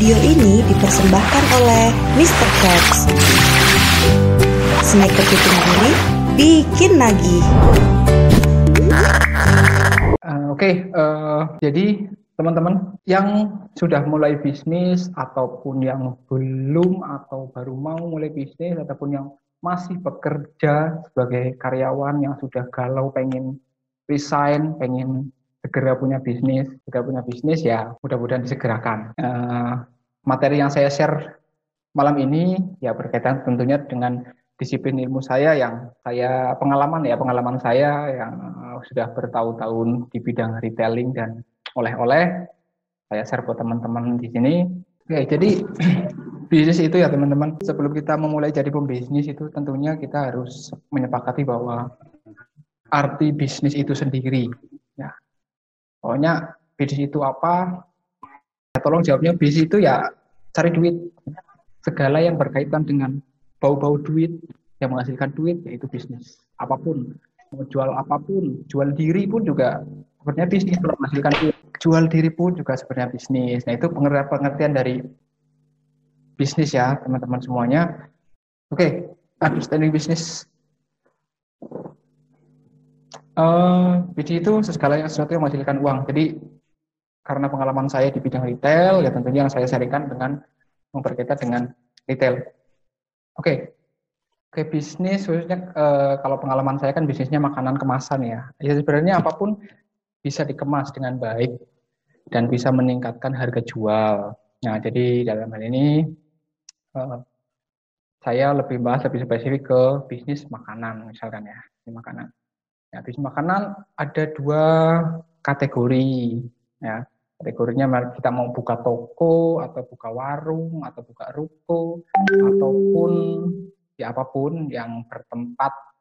Video ini dipersembahkan oleh Mr. Krabs. Snack kepiting gurih, bikin nagih. Jadi teman-teman yang sudah mulai bisnis ataupun yang belum atau baru mau mulai bisnis ataupun yang masih bekerja sebagai karyawan yang sudah galau pengen resign, pengen segera punya bisnis ya mudah-mudahan disegerakan. Materi yang saya share malam ini ya berkaitan tentunya dengan disiplin ilmu saya yang pengalaman saya yang sudah bertahun-tahun di bidang retailing dan oleh-oleh saya share buat teman-teman di sini. Oke, jadi bisnis itu ya teman-teman, sebelum kita memulai jadi pembisnis itu tentunya kita harus menyepakati bahwa arti bisnis itu sendiri. Ya, pokoknya bisnis itu apa? Ya, tolong jawabnya bisnis itu ya cari duit. Segala yang berkaitan dengan bau-bau duit, yang menghasilkan duit yaitu bisnis. Apapun, mau jual apapun, jual diri pun juga sebenarnya bisnis kalau menghasilkan duit. Jual diri pun juga sebenarnya bisnis. Nah itu pengertian dari bisnis ya teman-teman semuanya. Oke, understanding bisnis. Bisnis itu segala sesuatu yang menghasilkan uang. Jadi karena pengalaman saya di bidang retail, ya tentunya yang saya sharingkan dengan berkaitan dengan retail. Oke, bisnis khususnya kalau pengalaman saya kan bisnisnya makanan kemasan ya. Ya sebenarnya apapun bisa dikemas dengan baik dan bisa meningkatkan harga jual. Nah, jadi dalam hal ini saya lebih spesifik ke bisnis makanan misalkan ya, makanan. Ya, bisnis makanan ada dua kategori ya. Kategorinya kita mau buka toko atau buka warung atau buka ruko ataupun ya apapun yang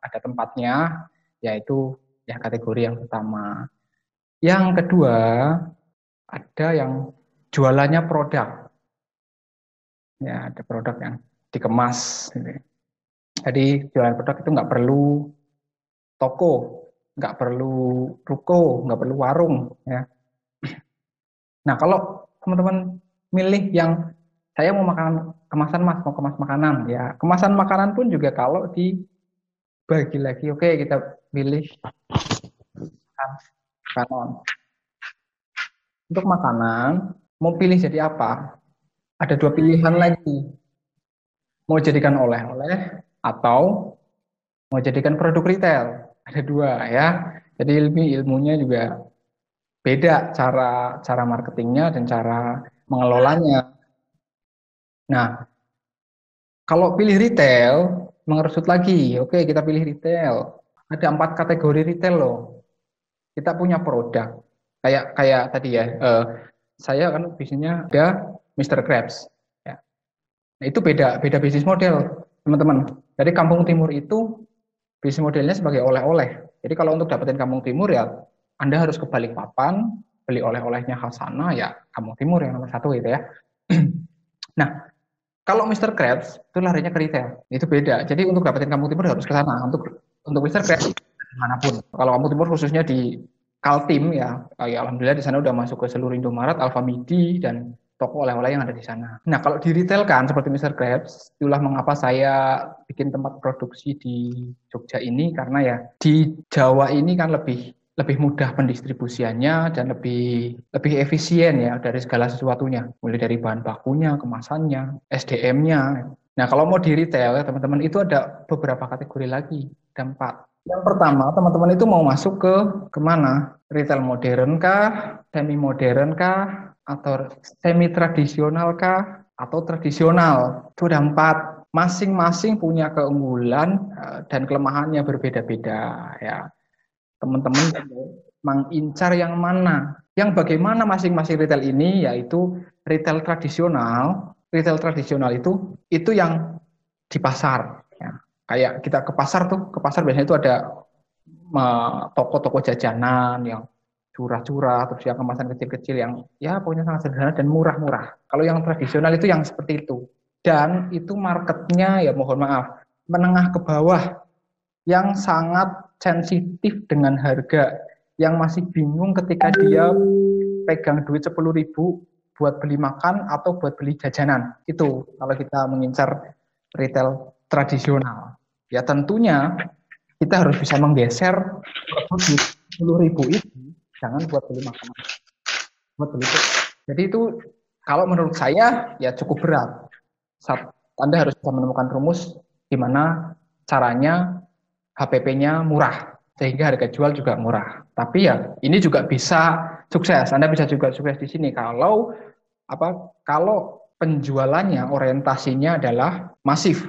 ada tempatnya, yaitu ya kategori yang pertama. Yang kedua ada yang jualannya produk. Ya, ada produk yang dikemas. Jadi jualan produk itu nggak perlu toko, nggak perlu ruko, nggak perlu warung ya. Nah, kalau teman-teman milih yang saya mau makan kemasan mas, mau kemas makanan, ya kemasan makanan pun juga kalau dibagi lagi, oke kita pilih makanan. Untuk makanan, mau pilih jadi apa? Ada dua pilihan lagi. Mau jadikan oleh-oleh atau mau jadikan produk retail. Ada dua ya. Jadi ilmunya juga beda cara marketingnya dan cara mengelolanya. Nah, kalau pilih retail, mengerucut lagi. Oke, kita pilih retail. Ada 4 kategori retail loh. Kita punya produk. Kayak tadi ya, saya kan bisnisnya ada Mr. Krabs. Ya. Nah, itu beda bisnis model, teman-teman. Jadi Kampung Timur itu bisnis modelnya sebagai oleh-oleh. Jadi kalau untuk dapetin Kampung Timur ya Anda harus ke Balikpapan, beli oleh-olehnya Hasana, ya Kampung Timur yang nomor 1 gitu ya. Nah, kalau Mr. Krabs itu larinya ke retail, itu beda. Jadi untuk dapetin Kampung Timur harus ke sana. Untuk Mr. Krabs dimanapun. Kalau Kampung Timur khususnya di Kaltim ya alhamdulillah di sana udah masuk ke seluruh Indomaret, Alfamidi dan toko oleh-oleh yang ada di sana. Nah, kalau di retail kan seperti Mr. Krabs, itulah mengapa saya bikin tempat produksi di Jogja ini, karena ya di Jawa ini kan lebih mudah pendistribusiannya dan lebih efisien ya dari segala sesuatunya, mulai dari bahan bakunya, kemasannya, SDM-nya. Nah, kalau mau di retail ya teman-teman itu ada beberapa kategori lagi, ada 4. Yang pertama, teman-teman itu mau masuk ke mana? Retail modern kah, semi modern kah, atau semi tradisional kah, atau tradisional? Itu ada 4. Masing-masing punya keunggulan dan kelemahannya berbeda-beda ya. Teman-teman mengincar yang mana? Yang bagaimana masing-masing retail ini, yaitu retail tradisional. Retail tradisional itu yang di pasar. Ya. Kayak kita ke pasar biasanya itu ada toko-toko jajanan yang curah-curah, terus yang kemasan kecil-kecil yang ya pokoknya sangat sederhana dan murah-murah. Kalau yang tradisional itu yang seperti itu. Dan itu marketnya ya mohon maaf, menengah ke bawah, yang sangat sensitif dengan harga, yang masih bingung ketika dia pegang duit 10.000 buat beli makan atau buat beli jajanan. Itu kalau kita mengincar retail tradisional. Ya tentunya kita harus bisa menggeser duit 10.000 itu jangan buat beli makanan. Buat beli itu. Jadi itu kalau menurut saya ya cukup berat. Anda harus bisa menemukan rumus di mana caranya HPP-nya murah sehingga harga jual juga murah. Tapi ya ini juga bisa sukses. Anda bisa juga sukses di sini kalau kalau penjualannya orientasinya adalah masif.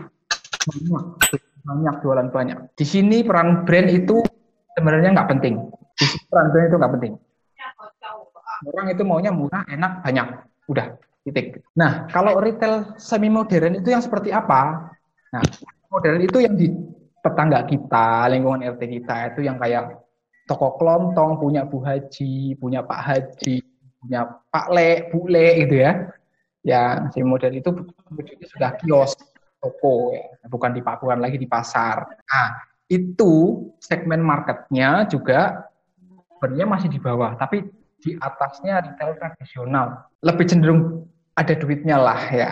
Banyak jualan banyak. Di sini peran brand itu sebenarnya nggak penting. Di sini peran brand itu nggak penting. Orang itu maunya murah, enak, banyak. Udah, titik. Nah, kalau retail semi modern itu yang seperti apa? Nah, modern itu yang di tetangga kita, lingkungan RT kita itu yang kayak toko kelontong, punya Bu Haji, punya Pak Haji, punya Pak Le, Bu Le gitu ya. Yang semi modern itu sudah kios, toko ya, bukan lagi di pasar. Nah, itu segmen marketnya juga sebenarnya masih di bawah, tapi di atasnya retail tradisional. Lebih cenderung ada duitnya lah ya.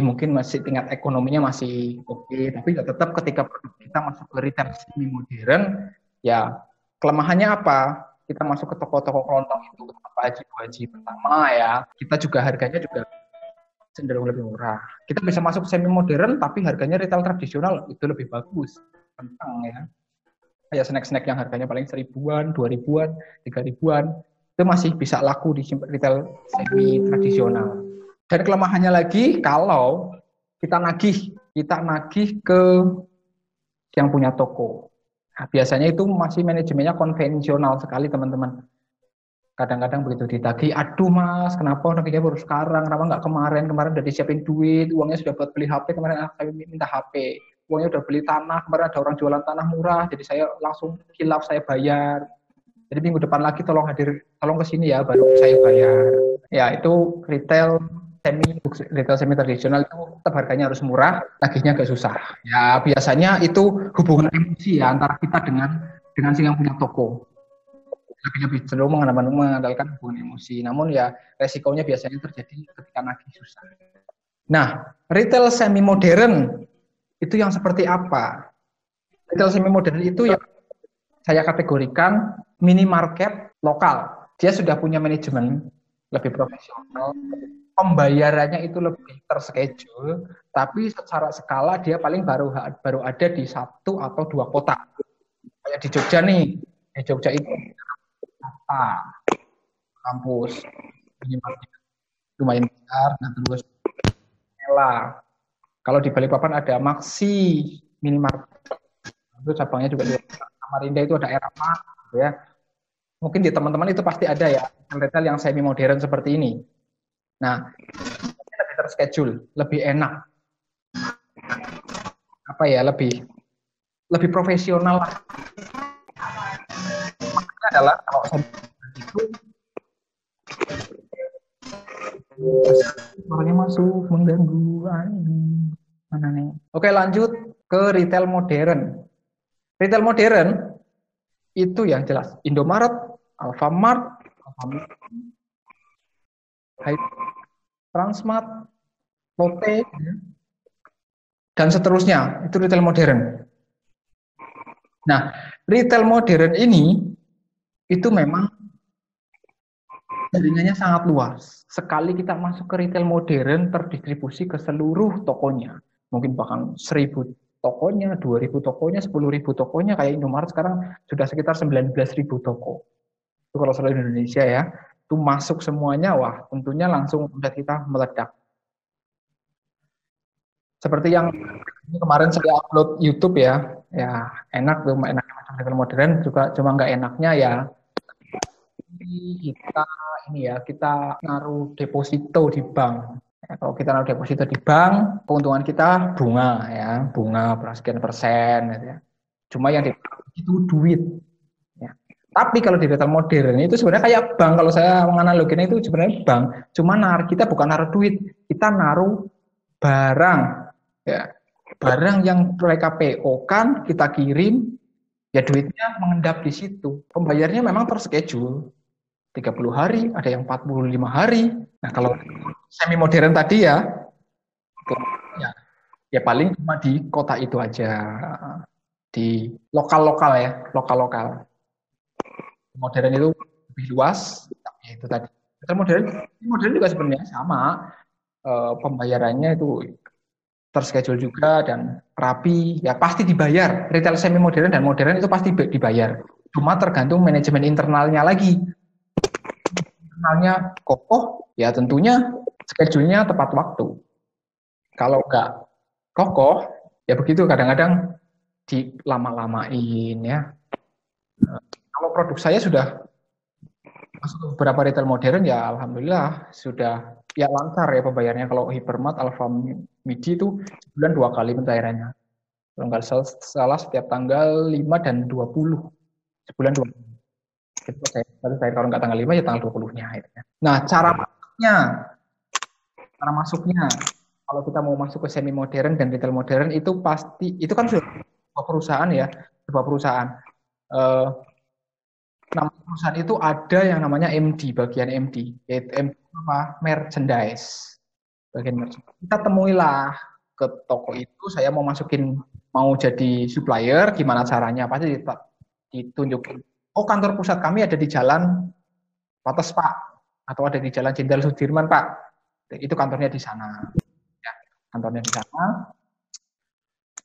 Mungkin tingkat ekonominya masih oke, tapi ya tetap ketika kita masuk ke retail semi modern, ya kelemahannya apa? Kita masuk ke toko-toko kelontong itu, Pak Haji pertama ya, kita juga harganya juga cenderung lebih murah. Kita bisa masuk semi modern, tapi harganya retail tradisional itu lebih bagus. Tentang ya. Kayak snack-snack yang harganya paling 1.000-an, 2.000-an, 3.000-an, itu masih bisa laku di retail semi tradisional. Dan kelemahannya lagi kalau kita nagih ke yang punya toko. Nah, biasanya itu masih manajemennya konvensional sekali teman-teman. Kadang-kadang begitu ditagih, aduh mas, kenapa nagihnya baru sekarang, kenapa nggak kemarin udah disiapin duit, uangnya sudah buat beli HP, kemarin saya minta HP, uangnya udah beli tanah, kemarin ada orang jualan tanah murah, jadi saya langsung hilaf saya bayar. Jadi minggu depan lagi tolong ke sini ya, baru saya bayar. Ya itu retail semi tradisional itu tetap harganya harus murah, nagihnya agak susah. Ya biasanya itu hubungan emosi ya antara kita dengan si yang punya toko. Lebih cenderung mengandalkan hubungan emosi. Namun ya resikonya biasanya terjadi ketika nagih susah. Nah, retail semi modern itu yang seperti apa? Retail semi modern itu yang saya kategorikan minimarket lokal. Dia sudah punya manajemen lebih profesional, pembayarannya itu lebih terschedule, tapi secara skala dia paling baru ada di 1 atau 2 kota. Kayak di Jogja nih, di Jogja itu kampus minimarket lumayan besar, nah terus Ella. Kalau di Balikpapan ada Maxi minimarket, itu cabangnya juga di Samarinda itu ada Erama, gitu ya. Mungkin di teman-teman itu pasti ada ya retail yang semi modern seperti ini. Nah, lebih terschedule, lebih enak. Lebih profesional. Makanya adalah kalau semi itu suaranya masuk mengganggu. Mana nih? Oke, lanjut ke retail modern. Retail modern itu yang jelas Indomaret, Alfamart, Transmart, Lotte, dan seterusnya. Itu retail modern. Nah, retail modern ini itu memang jaringannya sangat luas. Sekali kita masuk ke retail modern, terdistribusi ke seluruh tokonya. Mungkin bahkan 1.000 tokonya, 2.000 tokonya, 10.000 tokonya, kayak Indomaret sekarang sudah sekitar 19.000 toko. Itu kalau seluruh Indonesia ya, itu masuk semuanya, wah tentunya langsung udah kita meledak. Seperti yang kemarin saya upload YouTube ya enak tuh, enaknya macam retail modern juga, cuma nggak enaknya ya kita naruh deposito di bank. Ya, kalau kita naruh deposito di bank, keuntungan kita bunga sekian persen. Gitu ya. Cuma yang itu duit. Ya. Tapi kalau di retail modern itu sebenarnya kayak bank. Kalau saya menganaloginya itu sebenarnya bank. Cuma kita bukan naruh duit, kita naruh barang. Ya. Barang yang mereka PO kan kita kirim, ya duitnya mengendap di situ. Pembayarnya memang terschedule. 30 hari, ada yang 45 hari. Nah, kalau semi modern tadi ya, ya paling cuma di kota itu aja. Di lokal-lokal ya, lokal-lokal. Modern itu lebih luas, tapi itu tadi. Modern juga sebenarnya sama. Pembayarannya itu terschedule juga dan rapi, ya pasti dibayar. Retail semi modern dan modern itu pasti dibayar. Cuma tergantung manajemen internalnya lagi. Internalnya kokoh, ya tentunya schedule-nya tepat waktu. Kalau nggak kokoh, ya begitu kadang-kadang dilama-lamain ya. Kalau produk saya sudah masuk ke beberapa retail modern ya alhamdulillah sudah ya lancar ya pembayarannya. Kalau Hypermart, Alfamidi itu sebulan 2 kali pembayarannya. Kalau nggak salah setiap tanggal 5 dan 20. Sebulan 2 kali. Itu saya kalau nggak tanggal 5 ya tanggal 20-nya. Nah, cara masuknya kalau kita mau masuk ke semi modern dan retail modern itu pasti itu kan sudah sebuah perusahaan ya, sebuah perusahaan. Nama perusahaan itu ada yang namanya MD, bagian MD, yaitu MD apa? Merchandise. Bagian merchandise. Kita temuilah ke toko itu, saya mau jadi supplier, gimana caranya? Pasti ditunjukin. Oh, kantor pusat kami ada di Jalan Pates Pak, atau ada di Jalan Jenderal Sudirman Pak. Itu kantornya di sana. Ya, kantornya di sana.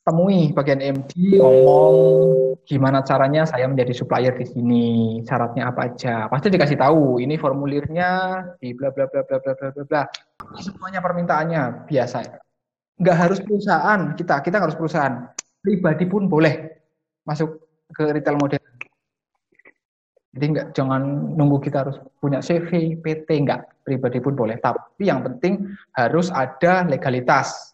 Temui bagian MD, ngomong gimana caranya saya menjadi supplier di sini, syaratnya apa aja. Pasti dikasih tahu, ini formulirnya di bla bla bla bla bla bla bla. Semuanya permintaannya biasa. Nggak harus perusahaan, kita nggak harus perusahaan. Pribadi pun boleh masuk ke retail modern. Jadi jangan nunggu kita harus punya CV, PT, nggak. Pribadi pun boleh. Tapi yang penting harus ada legalitas.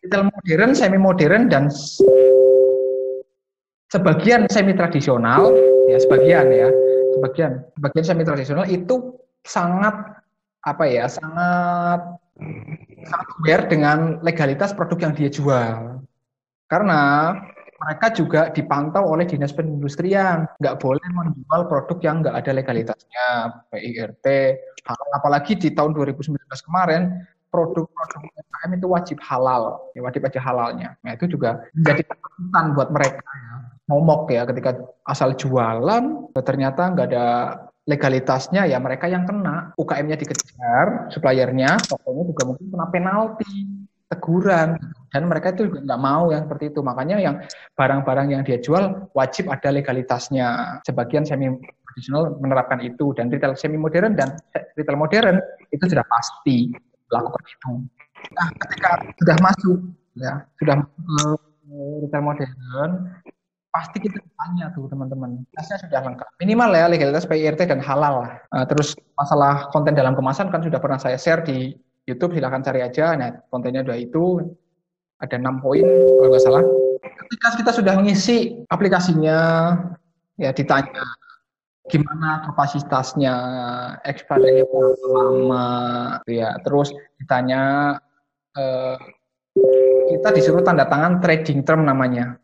Retail modern, semi modern, dan sebagian semi tradisional, ya sebagian semi tradisional itu sangat sangat aware dengan legalitas produk yang dia jual. Karena mereka juga dipantau oleh dinas perindustrian, nggak boleh menjual produk yang nggak ada legalitasnya, PIRT, apalagi di tahun 2019 kemarin. Produk-produk UMKM itu wajib halal, ya wajib aja halalnya. Nah itu juga jadi ketakutan buat mereka ya. Momok ya ketika asal jualan ternyata nggak ada legalitasnya ya mereka yang kena. UKM-nya dikejar, suppliernya, tokonya juga mungkin kena penalti, teguran. Dan mereka itu juga nggak mau yang seperti itu. Makanya yang barang-barang yang dia jual wajib ada legalitasnya. Sebagian semi tradisional menerapkan itu dan retail semi modern dan retail modern itu sudah pasti lakukan itu. Nah, ketika sudah masuk ke retail modern, pasti kita tanya tuh teman-teman, tasnya sudah lengkap. Minimal ya legalitas PIRT dan halal lah. Terus masalah konten dalam kemasan kan sudah pernah saya share di YouTube, silahkan cari aja. Nah, kontennya udah itu, ada 6 poin kalau nggak salah. Ketika kita sudah mengisi aplikasinya, ya ditanya gimana kapasitasnya, expirednya berapa lama, ya. Terus ditanya, kita disuruh tanda tangan trading term namanya.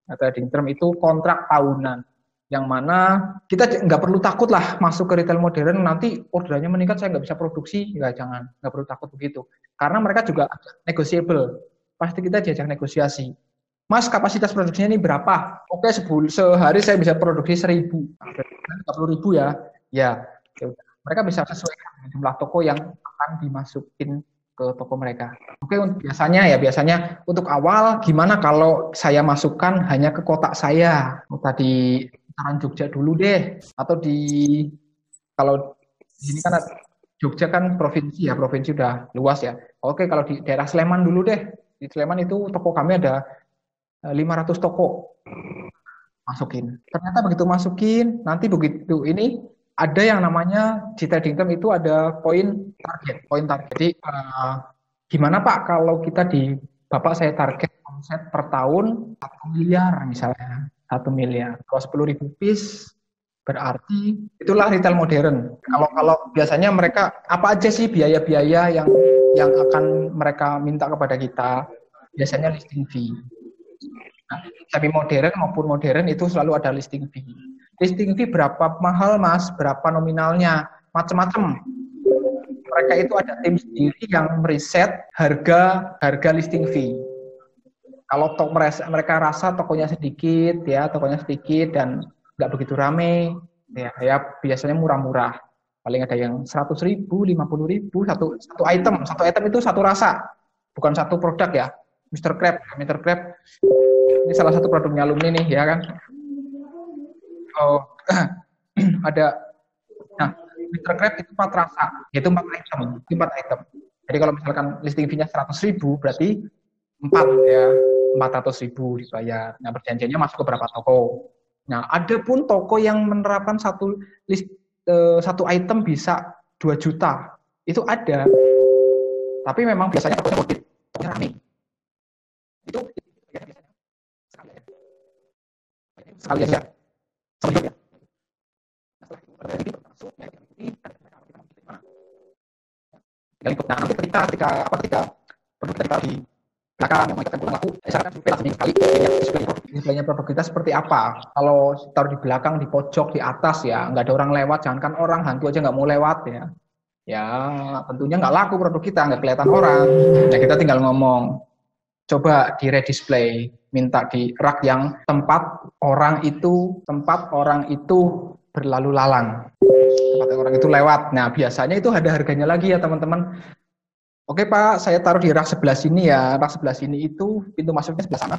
Trading term itu kontrak tahunan, yang mana kita nggak perlu takut lah masuk ke retail modern nanti orderannya meningkat saya nggak bisa produksi, ya jangan, nggak perlu takut begitu. Karena mereka juga negotiable, pasti kita diajak negosiasi. Mas, kapasitas produksinya ini berapa? Oke, sehari saya bisa produksi 1.000. 30.000 ya. Ya, mereka bisa sesuaikan dengan jumlah toko yang akan dimasukin ke toko mereka. Oke, biasanya untuk awal gimana kalau saya masukkan hanya ke kotak saya? Tadi sekitaran Jogja dulu deh, atau kalau di sini kan Jogja kan provinsi ya, provinsi udah luas ya. Oke, kalau di daerah Sleman dulu deh. Di Sleman itu toko kami ada 500 toko, masukin. Ternyata begitu masukin, nanti begitu ini ada yang namanya di trading term itu ada poin target. Jadi gimana Pak kalau Bapak saya target omset per tahun 1 miliar misalnya, 1 miliar. Kalau 10.000 piece berarti itulah retail modern. Kalau biasanya mereka apa aja sih biaya-biaya yang akan mereka minta kepada kita? Biasanya listing fee. Nah, semi modern maupun modern itu selalu ada listing fee. listing fee berapa mahal mas, berapa nominalnya, macam-macam. Mereka itu ada tim sendiri yang meriset harga listing fee. Kalau mereka rasa tokonya sedikit dan nggak begitu rame, ya biasanya murah-murah. Paling ada yang 100.000, 50.000 satu item. Satu item itu satu rasa, bukan satu produk ya. Mr. Crab ini salah satu produknya alumni nih, ya kan? Oh, ada. Nah, Mr. Crab itu 4 rasa, yaitu 4 item. Jadi kalau misalkan listing fee-nya 100.000, berarti 400.000 dibayar. Nah, perjanjiannya masuk ke berapa toko. Nah, ada pun toko yang menerapkan satu item bisa 2 juta. Itu ada. Tapi memang biasanya tokonya rame. Itu sekali aja. Ketika produk kita di belakang yang mereka pulang laku, saya akan survei langsung sekali displaynya produk kita seperti apa. Kalau taruh di belakang, di pojok, di atas ya, nggak ada orang lewat, jangankan orang, hantu aja nggak mau lewat ya. Ya tentunya nggak laku produk kita, nggak kelihatan orang. Nah kita tinggal ngomong, coba di redisplay, minta di rak yang tempat orang itu berlalu lalang, tempat orang itu lewat. Nah biasanya itu ada harganya lagi ya teman-teman. Oke Pak, saya taruh di rak sebelah sini ya. Rak sebelah sini itu pintu masuknya sebelah sana.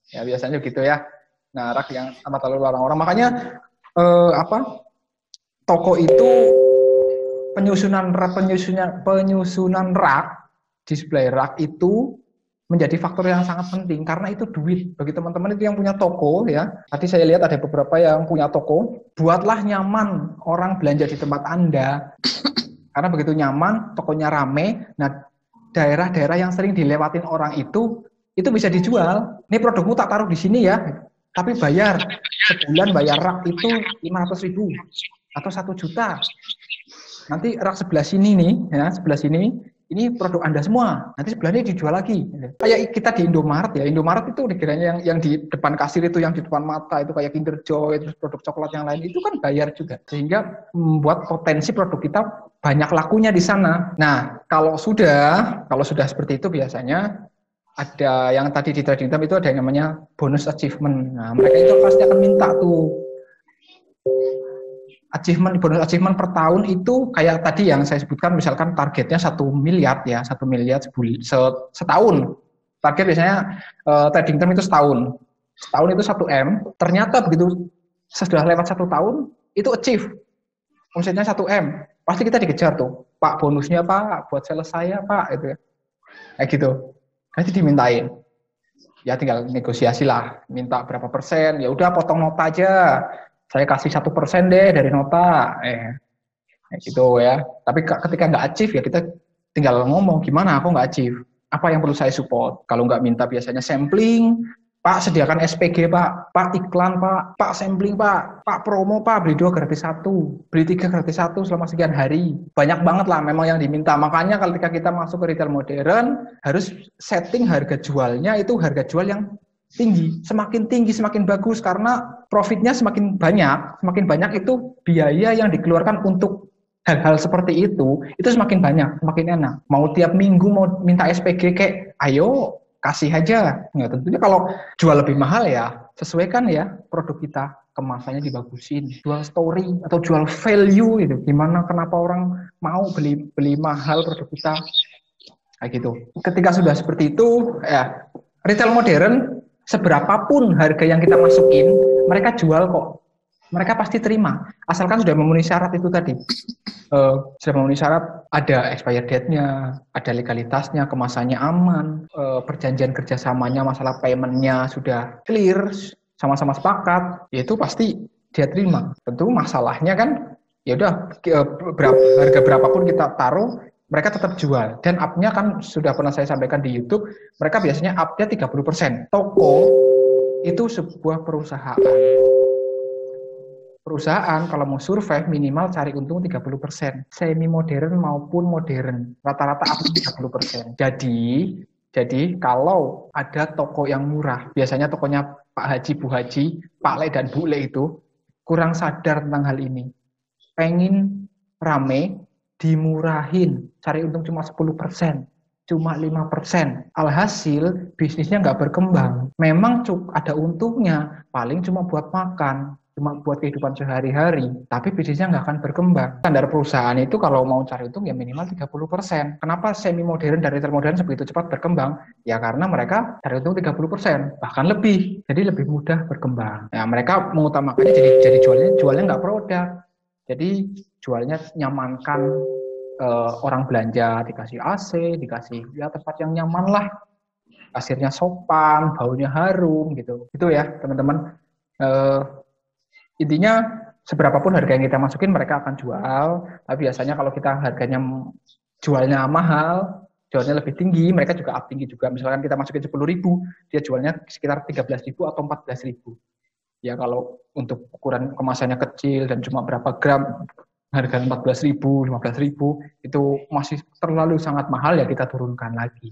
Ya biasanya gitu ya. Nah rak yang tempat lalu lalang orang. Makanya toko itu penyusunan rak, display rak itu menjadi faktor yang sangat penting karena itu duit bagi teman-teman itu yang punya toko ya. Tadi saya lihat ada beberapa yang punya toko. Buatlah nyaman orang belanja di tempat Anda. Karena begitu nyaman, tokonya rame, nah daerah-daerah yang sering dilewatin orang itu bisa dijual. Ini produkmu tak taruh di sini ya, tapi sebulan bayar rak itu 500.000 atau 1 juta. Nanti rak sebelah sini nih, ya sebelah sini, ini produk Anda semua. Nanti sebelahnya dijual lagi. Kayak kita di Indomaret ya. Indomaret itu dikiranya yang di depan kasir itu, yang di depan mata itu kayak Kinder Joy, terus produk coklat yang lain itu kan bayar juga. Sehingga membuat potensi produk kita banyak lakunya di sana. Nah, kalau sudah seperti itu biasanya ada yang tadi di trading time itu ada yang namanya bonus achievement. Nah, mereka itu pasti akan minta tuh bonus achievement per tahun itu kayak tadi yang saya sebutkan, misalkan targetnya 1 miliar ya, 1 miliar setahun. Target biasanya trading term itu setahun itu 1 M. Ternyata begitu sudah lewat 1 tahun itu achieve omsetnya 1 M, pasti kita dikejar tuh, Pak bonusnya Pak buat sales saya Pak, itu ya kayak gitu. Nanti dimintain, ya tinggal negosiasi lah, minta berapa persen, ya udah potong nota aja. Saya kasih 1% deh dari nota, gitu ya. Tapi ketika nggak achieve ya kita tinggal ngomong gimana aku nggak achieve, apa yang perlu saya support. Kalau nggak minta biasanya sampling, Pak sediakan SPG Pak iklan Pak sampling Pak promo Pak, beli 2 gratis 1, beli 3 gratis 1 selama sekian hari. Banyak banget lah memang yang diminta. Makanya ketika kita masuk ke retail modern harus setting harga jualnya itu harga jual yang tinggi, semakin bagus karena profitnya semakin banyak itu biaya yang dikeluarkan untuk hal-hal seperti itu semakin banyak, semakin enak. Mau tiap minggu mau minta SPG kayak ayo kasih aja. Nah, tentunya kalau jual lebih mahal ya sesuaikan ya produk kita, kemasannya dibagusin, jual story atau jual value itu. Gimana kenapa orang mau beli mahal produk kita kayak gitu. Ketika sudah seperti itu ya retail modern seberapapun harga yang kita masukin, mereka jual kok. Mereka pasti terima, asalkan sudah memenuhi syarat itu tadi. Sudah memenuhi syarat, ada expired date-nya, ada legalitasnya, kemasannya aman, perjanjian kerjasamanya, masalah payment-nya sudah clear, sama-sama sepakat, yaitu pasti dia terima. Tentu masalahnya kan, ya udah harga berapapun kita taruh, mereka tetap jual. Dan up-nya kan sudah pernah saya sampaikan di YouTube, mereka biasanya up-nya 30%. Toko itu sebuah perusahaan. Perusahaan kalau mau survive minimal cari untung 30%. Semi modern maupun modern. Rata-rata up 30%. Jadi kalau ada toko yang murah, biasanya tokonya Pak Haji, Bu Haji, Pak Le dan Bu Le itu kurang sadar tentang hal ini. Pengen rame, dimurahin, cari untung cuma 10%, cuma 5%. Alhasil bisnisnya nggak berkembang. Memang ada untungnya, paling cuma buat makan, cuma buat kehidupan sehari-hari, tapi bisnisnya nggak akan berkembang. Standar perusahaan itu kalau mau cari untung ya minimal 30%. Kenapa semi modern dan retail modern sebegitu cepat berkembang? Ya karena mereka cari untung 30%, bahkan lebih. Jadi lebih mudah berkembang. Nah, mereka mengutamakannya jadi jualnya nggak produk. Jadi jualnya nyamankan orang belanja, dikasih AC, dikasih ya tempat yang nyaman lah. Kasirnya sopan, baunya harum gitu. Itu ya teman-teman. Intinya seberapapun harga yang kita masukin mereka akan jual, tapi biasanya kalau kita harganya jualnya mahal, jualnya lebih tinggi, mereka juga up tinggi juga. Misalkan kita masukin 10.000, dia jualnya sekitar 13.000 atau 14.000. Ya kalau untuk ukuran kemasannya kecil dan cuma berapa gram, harga 14.000, 15.000 itu masih terlalu sangat mahal, ya kita turunkan lagi.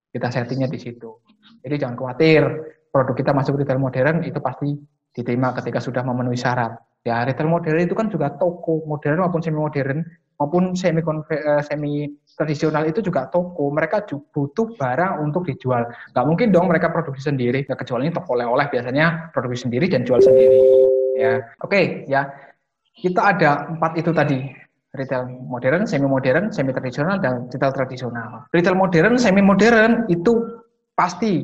Kita settingnya di situ. Jadi jangan khawatir, produk kita masuk retail modern itu pasti diterima ketika sudah memenuhi syarat. Ya, retail modern itu kan juga toko modern maupun semi modern maupun semi tradisional itu juga toko. Mereka butuh barang untuk dijual. Nggak mungkin dong mereka produksi sendiri. Ya, kecuali toko oleh-oleh biasanya produksi sendiri dan jual sendiri. Ya, oke, ya. Kita ada 4 itu tadi. Retail modern, semi tradisional, dan retail tradisional. Retail modern, semi modern itu pasti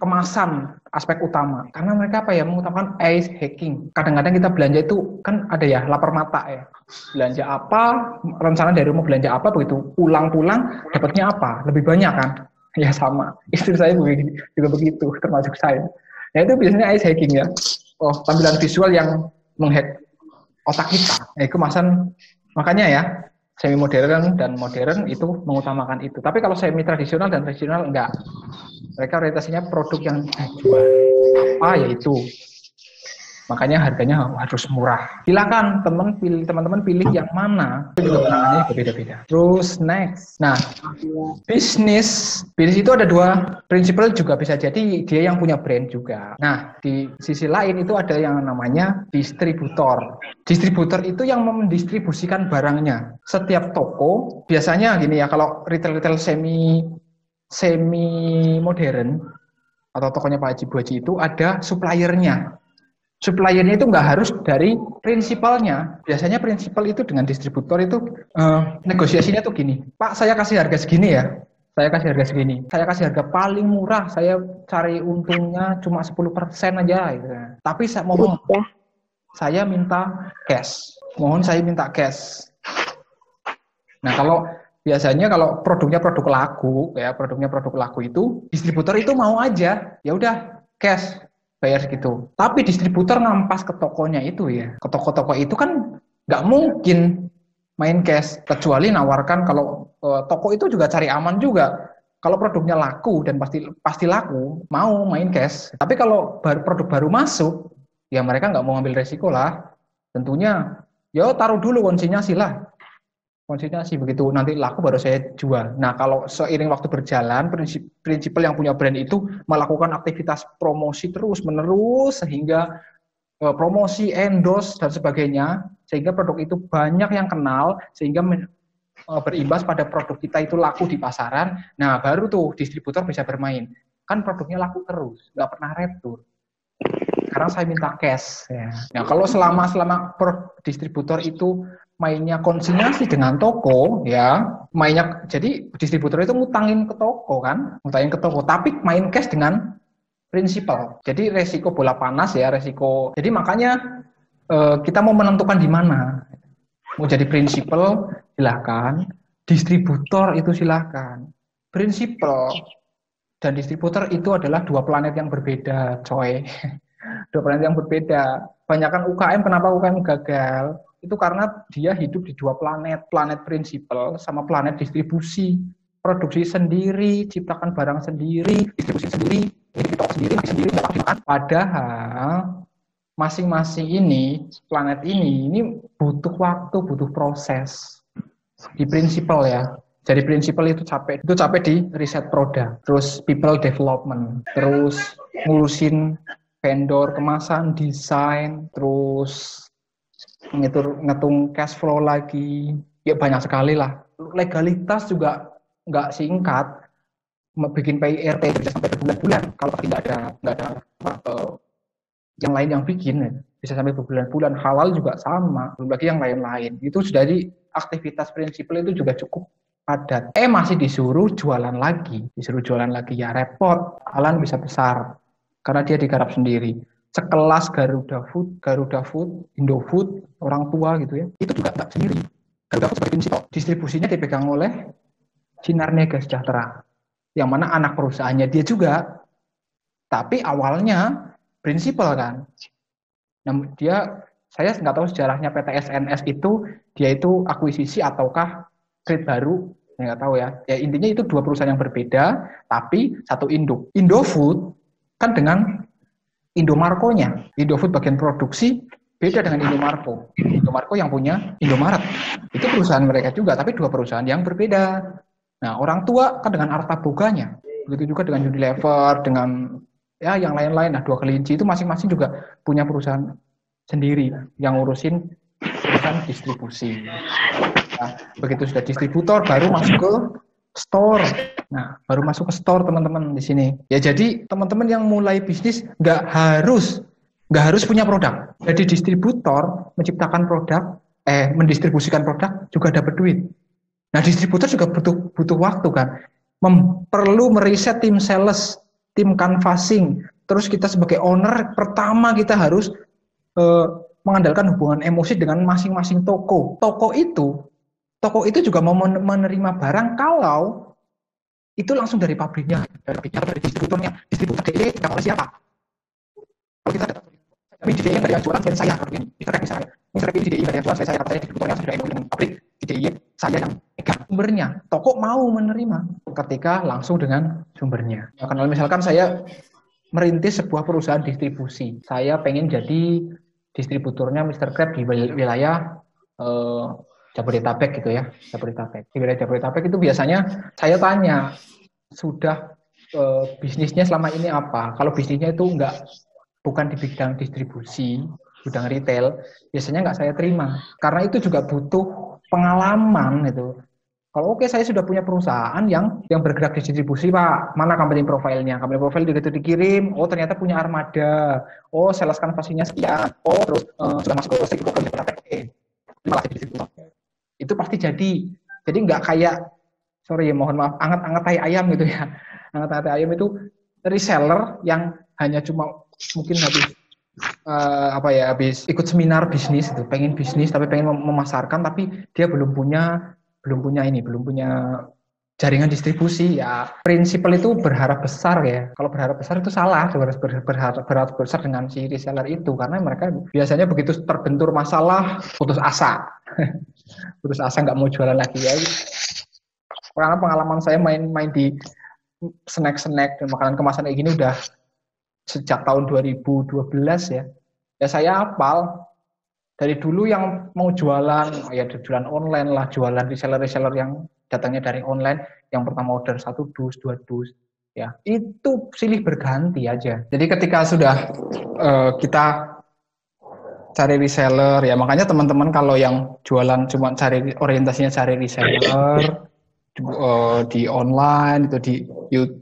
kemasan aspek utama, karena mereka mengutamakan ice hacking. Kadang-kadang kita belanja itu kan ada ya lapar mata ya, belanja apa, rencana dari rumah belanja apa, begitu pulang-pulang dapatnya apa, lebih banyak kan, ya sama, istri saya juga begitu, termasuk saya. Nah itu biasanya ice hacking ya, tampilan visual yang menghack otak kita, kemasan. Makanya ya semi modern dan modern itu mengutamakan itu. Tapi kalau semi tradisional dan tradisional enggak. Mereka orientasinya produk yang dijual apa yaitu. Makanya harganya harus murah. Silakan teman-teman pilih yang mana. Itu juga penanganannya berbeda-beda. Terus next. Nah, bisnis itu ada 2 prinsipal juga, bisa jadi dia yang punya brand juga. Nah, di sisi lain itu ada yang namanya distributor. Distributor itu yang mendistribusikan barangnya. Setiap toko biasanya gini ya, kalau retail semi modern atau tokonya Pak Haji Bu Haji itu ada suppliernya. Suppliernya itu nggak harus dari prinsipalnya. Biasanya prinsipal itu dengan distributor itu negosiasinya tuh gini. Pak, saya kasih harga segini ya. Saya kasih harga segini. Saya kasih harga paling murah. Saya cari untungnya cuma 10% aja. Gitu. Tapi saya minta cash. Mohon saya minta cash. Nah biasanya kalau produknya produk laku itu distributor itu mau aja. Ya udah cash. Bayar segitu. Tapi distributor ngampas ke tokonya itu ya. Ke toko-toko itu kan nggak mungkin main cash. Kecuali nawarkan, kalau toko itu juga cari aman juga. Kalau produknya laku dan pasti laku, mau main cash. Tapi kalau produk baru masuk, ya mereka nggak mau ambil resiko lah. Tentunya, ya taruh dulu konsinyasi lah. Konsinyasi begitu, nanti laku baru saya jual. Nah, kalau seiring waktu berjalan, prinsipal yang punya brand itu melakukan aktivitas promosi terus-menerus, sehingga promosi, endorse, dan sebagainya, sehingga produk itu banyak yang kenal, sehingga berimbas pada produk kita itu laku di pasaran. Nah, baru tuh distributor bisa bermain. Kan produknya laku terus, nggak pernah retur. Sekarang saya minta cash. Ya. Nah, kalau selama distributor itu mainnya konsinyasi dengan toko, ya jadi distributor itu ngutangin ke toko kan, tapi main cash dengan prinsipal. Jadi resiko bola panas ya, Jadi makanya kita mau menentukan di mana. Mau jadi prinsipal silakan, distributor itu silakan. Prinsipal dan distributor itu adalah 2 planet yang berbeda, coy. 2 planet yang berbeda. Banyakan UKM, kenapa UKM gagal? Itu karena dia hidup di 2 planet. Planet prinsipal sama planet distribusi. Produksi sendiri, ciptakan barang sendiri, distribusi sendiri, sendiri. Padahal masing-masing planet ini butuh waktu, butuh proses. Di prinsipal ya. Jadi prinsipal itu capek di riset produk, terus people development, terus ngurusin vendor kemasan, desain, terus ngitung cash flow lagi, ya banyak sekali lah. Legalitas juga nggak singkat, bikin PIRT bisa sampai berbulan-bulan kalau tidak ada yang lain yang bikin, bisa sampai berbulan-bulan. Halal juga sama, belum lagi yang lain-lain. Itu sudah di aktivitas prinsipal itu juga cukup padat. Masih disuruh jualan lagi, ya repot. Halan bisa besar karena dia digarap sendiri. Sekelas Garuda Food, Indofood, orang tua gitu ya, itu juga nggak sendiri. Garuda Food sebagai prinsipal, distribusinya dipegang oleh Sinar Niaga Sejahtera, yang mana anak perusahaannya dia juga, tapi awalnya prinsipal kan. Namun saya nggak tahu sejarahnya PT SNS itu, dia itu akuisisi ataukah trade baru, saya nggak tahu ya. Ya intinya itu dua perusahaan yang berbeda, tapi satu induk. Indofood kan dengan Indomarko-nya. Indofood bagian produksi beda dengan Indomarko. Indomarko yang punya Indomaret. Itu perusahaan mereka juga, tapi dua perusahaan yang berbeda. Nah, orang tua kan dengan Arta Boganya. Begitu juga dengan Unilever, dengan ya yang lain-lain. Nah, Dua Kelinci itu masing-masing juga punya perusahaan sendiri yang ngurusin perusahaan distribusi. Nah, begitu sudah distributor baru masuk ke store. Nah, baru masuk ke store teman-teman di sini. Ya jadi teman-teman yang mulai bisnis nggak harus punya produk. Jadi distributor menciptakan produk, mendistribusikan produk juga dapat duit. Nah, distributor juga butuh waktu kan. Perlu meriset tim sales, tim canvassing. Terus kita sebagai owner pertama kita harus mengandalkan hubungan emosi dengan masing-masing toko. Toko itu juga mau menerima barang kalau itu langsung dari pabriknya, dari distributornya. Distributor DE yang oleh siapa? Kalau kita tapi DE yang dari jualan dari saya, ini misalnya ini DE dari jualan saya, katanya distributornya sudah MOU dengan pabrik, DE saya yang pegang sumbernya. Toko mau menerima ketika langsung dengan sumbernya. Kalau misalkan saya merintis sebuah perusahaan distribusi, saya pengen jadi distributornya Mr. Crab di wilayah Jabodetabek gitu ya, Jabodetabek. Di wilayah Jabodetabek itu biasanya saya tanya, sudah bisnisnya selama ini apa? Kalau bisnisnya itu bukan di bidang distribusi, bidang retail, biasanya nggak saya terima. Karena itu juga butuh pengalaman itu. Kalau oke, saya sudah punya perusahaan yang bergerak di distribusi, Pak. Mana company profile-nya? Company profile begitu dikirim, oh ternyata punya armada. Oh, sales canvassing-nya sekian. Oh, terus sudah masuk ke Jabodetabek. Malah jadi distributor. Itu pasti jadi nggak kayak, sorry ya mohon maaf, anget-anget tai ayam gitu ya. Anget-anget tai ayam itu reseller yang hanya cuma mungkin habis ikut seminar bisnis itu, pengen bisnis tapi pengen memasarkan, tapi dia belum punya jaringan distribusi. Ya prinsipal itu berharap besar ya. Kalau berharap besar itu salah, harus berharap besar dengan si reseller itu, karena mereka biasanya begitu terbentur masalah putus asa. Putus asa nggak mau jualan lagi ya. Karena pengalaman saya main di snack dan makanan kemasan kayak gini udah sejak tahun 2012 ya. Ya saya hafal dari dulu yang mau jualan, ya jualan online lah, jualan reseller yang datangnya dari online, yang pertama order 1 dus, 2 dus, ya itu silih berganti aja. Jadi ketika sudah kita cari reseller, ya makanya teman-teman kalau yang jualan cuma orientasinya cari reseller di online, itu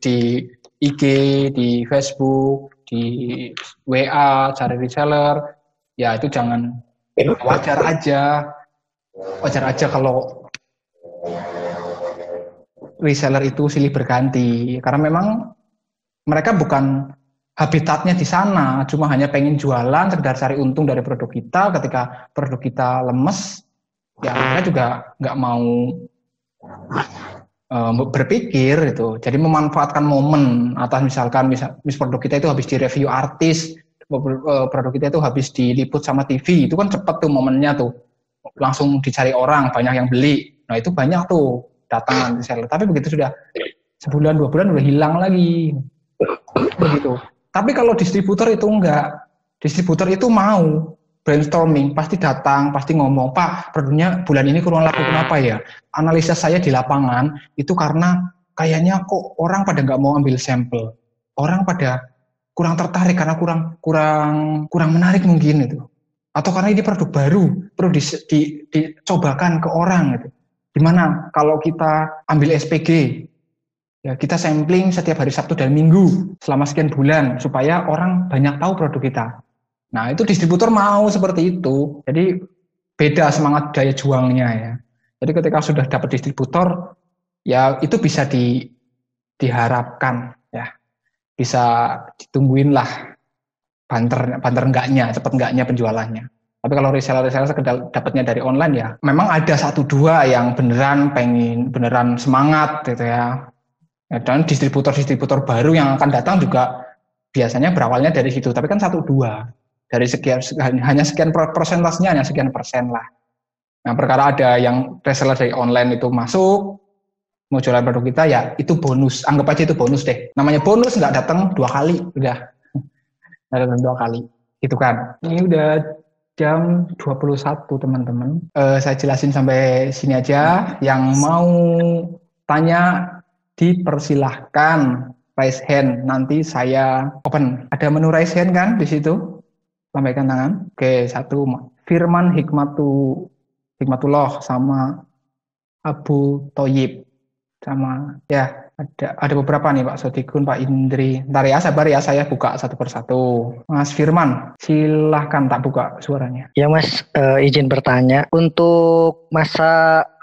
di IG, di Facebook, di WA cari reseller, ya itu jangan, wajar aja kalau reseller itu silih berganti, karena memang mereka bukan habitatnya di sana, cuma hanya pengen jualan, sekedar cari untung dari produk kita. Ketika produk kita lemes, ya mereka juga nggak mau berpikir itu. Jadi memanfaatkan momen, atau misalkan produk kita itu habis direview artis, produk kita itu habis diliput sama TV, itu kan cepat tuh momennya tuh, langsung dicari orang, banyak yang beli. Nah itu banyak tuh datangan reseller. Tapi begitu sudah sebulan 2 bulan udah hilang lagi, begitu. Tapi kalau distributor itu enggak. Distributor itu mau brainstorming, pasti datang, pasti ngomong, Pak, produknya bulan ini kurang laku, kenapa ya? Analisa saya di lapangan itu karena kayaknya kok orang pada nggak mau ambil sampel, orang pada kurang tertarik karena kurang menarik mungkin itu. Atau karena ini produk baru, perlu dicobakan ke orang gitu. Gimana kalau kita ambil SPG? Ya, kita sampling setiap hari Sabtu dan Minggu selama sekian bulan supaya orang banyak tahu produk kita. Nah, itu distributor mau seperti itu. Jadi beda semangat daya juangnya ya. Jadi ketika sudah dapat distributor, ya itu bisa diharapkan ya. Bisa ditungguin lah banter enggaknya, cepet enggaknya penjualannya. Tapi kalau reseller sekedar dapatnya dari online ya, memang ada 1-2 yang beneran semangat gitu ya. Dan distributor baru yang akan datang juga biasanya berawalnya dari situ. Tapi kan 1-2 dari hanya sekian persentasenya, hanya sekian persen lah. Nah, perkara ada yang reseller dari online itu masuk, mau jualan produk kita ya itu bonus. Anggap aja itu bonus deh. Namanya bonus nggak datang 2 kali, udah. Nggak datang 2 kali, gitu kan. Ini udah jam 21 teman-teman. Saya jelasin sampai sini aja. Yang mau tanya dipersilahkan raise hand, nanti saya open. Ada menu raise hand kan di situ? Lambaikan tangan. Oke, 1 Firman Hikmatullah sama Abu Toyib sama ya ada beberapa nih Pak Sodikun, Pak Indri. Ntar ya, sabar ya, saya buka satu persatu. Mas Firman, silahkan tak buka suaranya. Ya Mas, izin bertanya untuk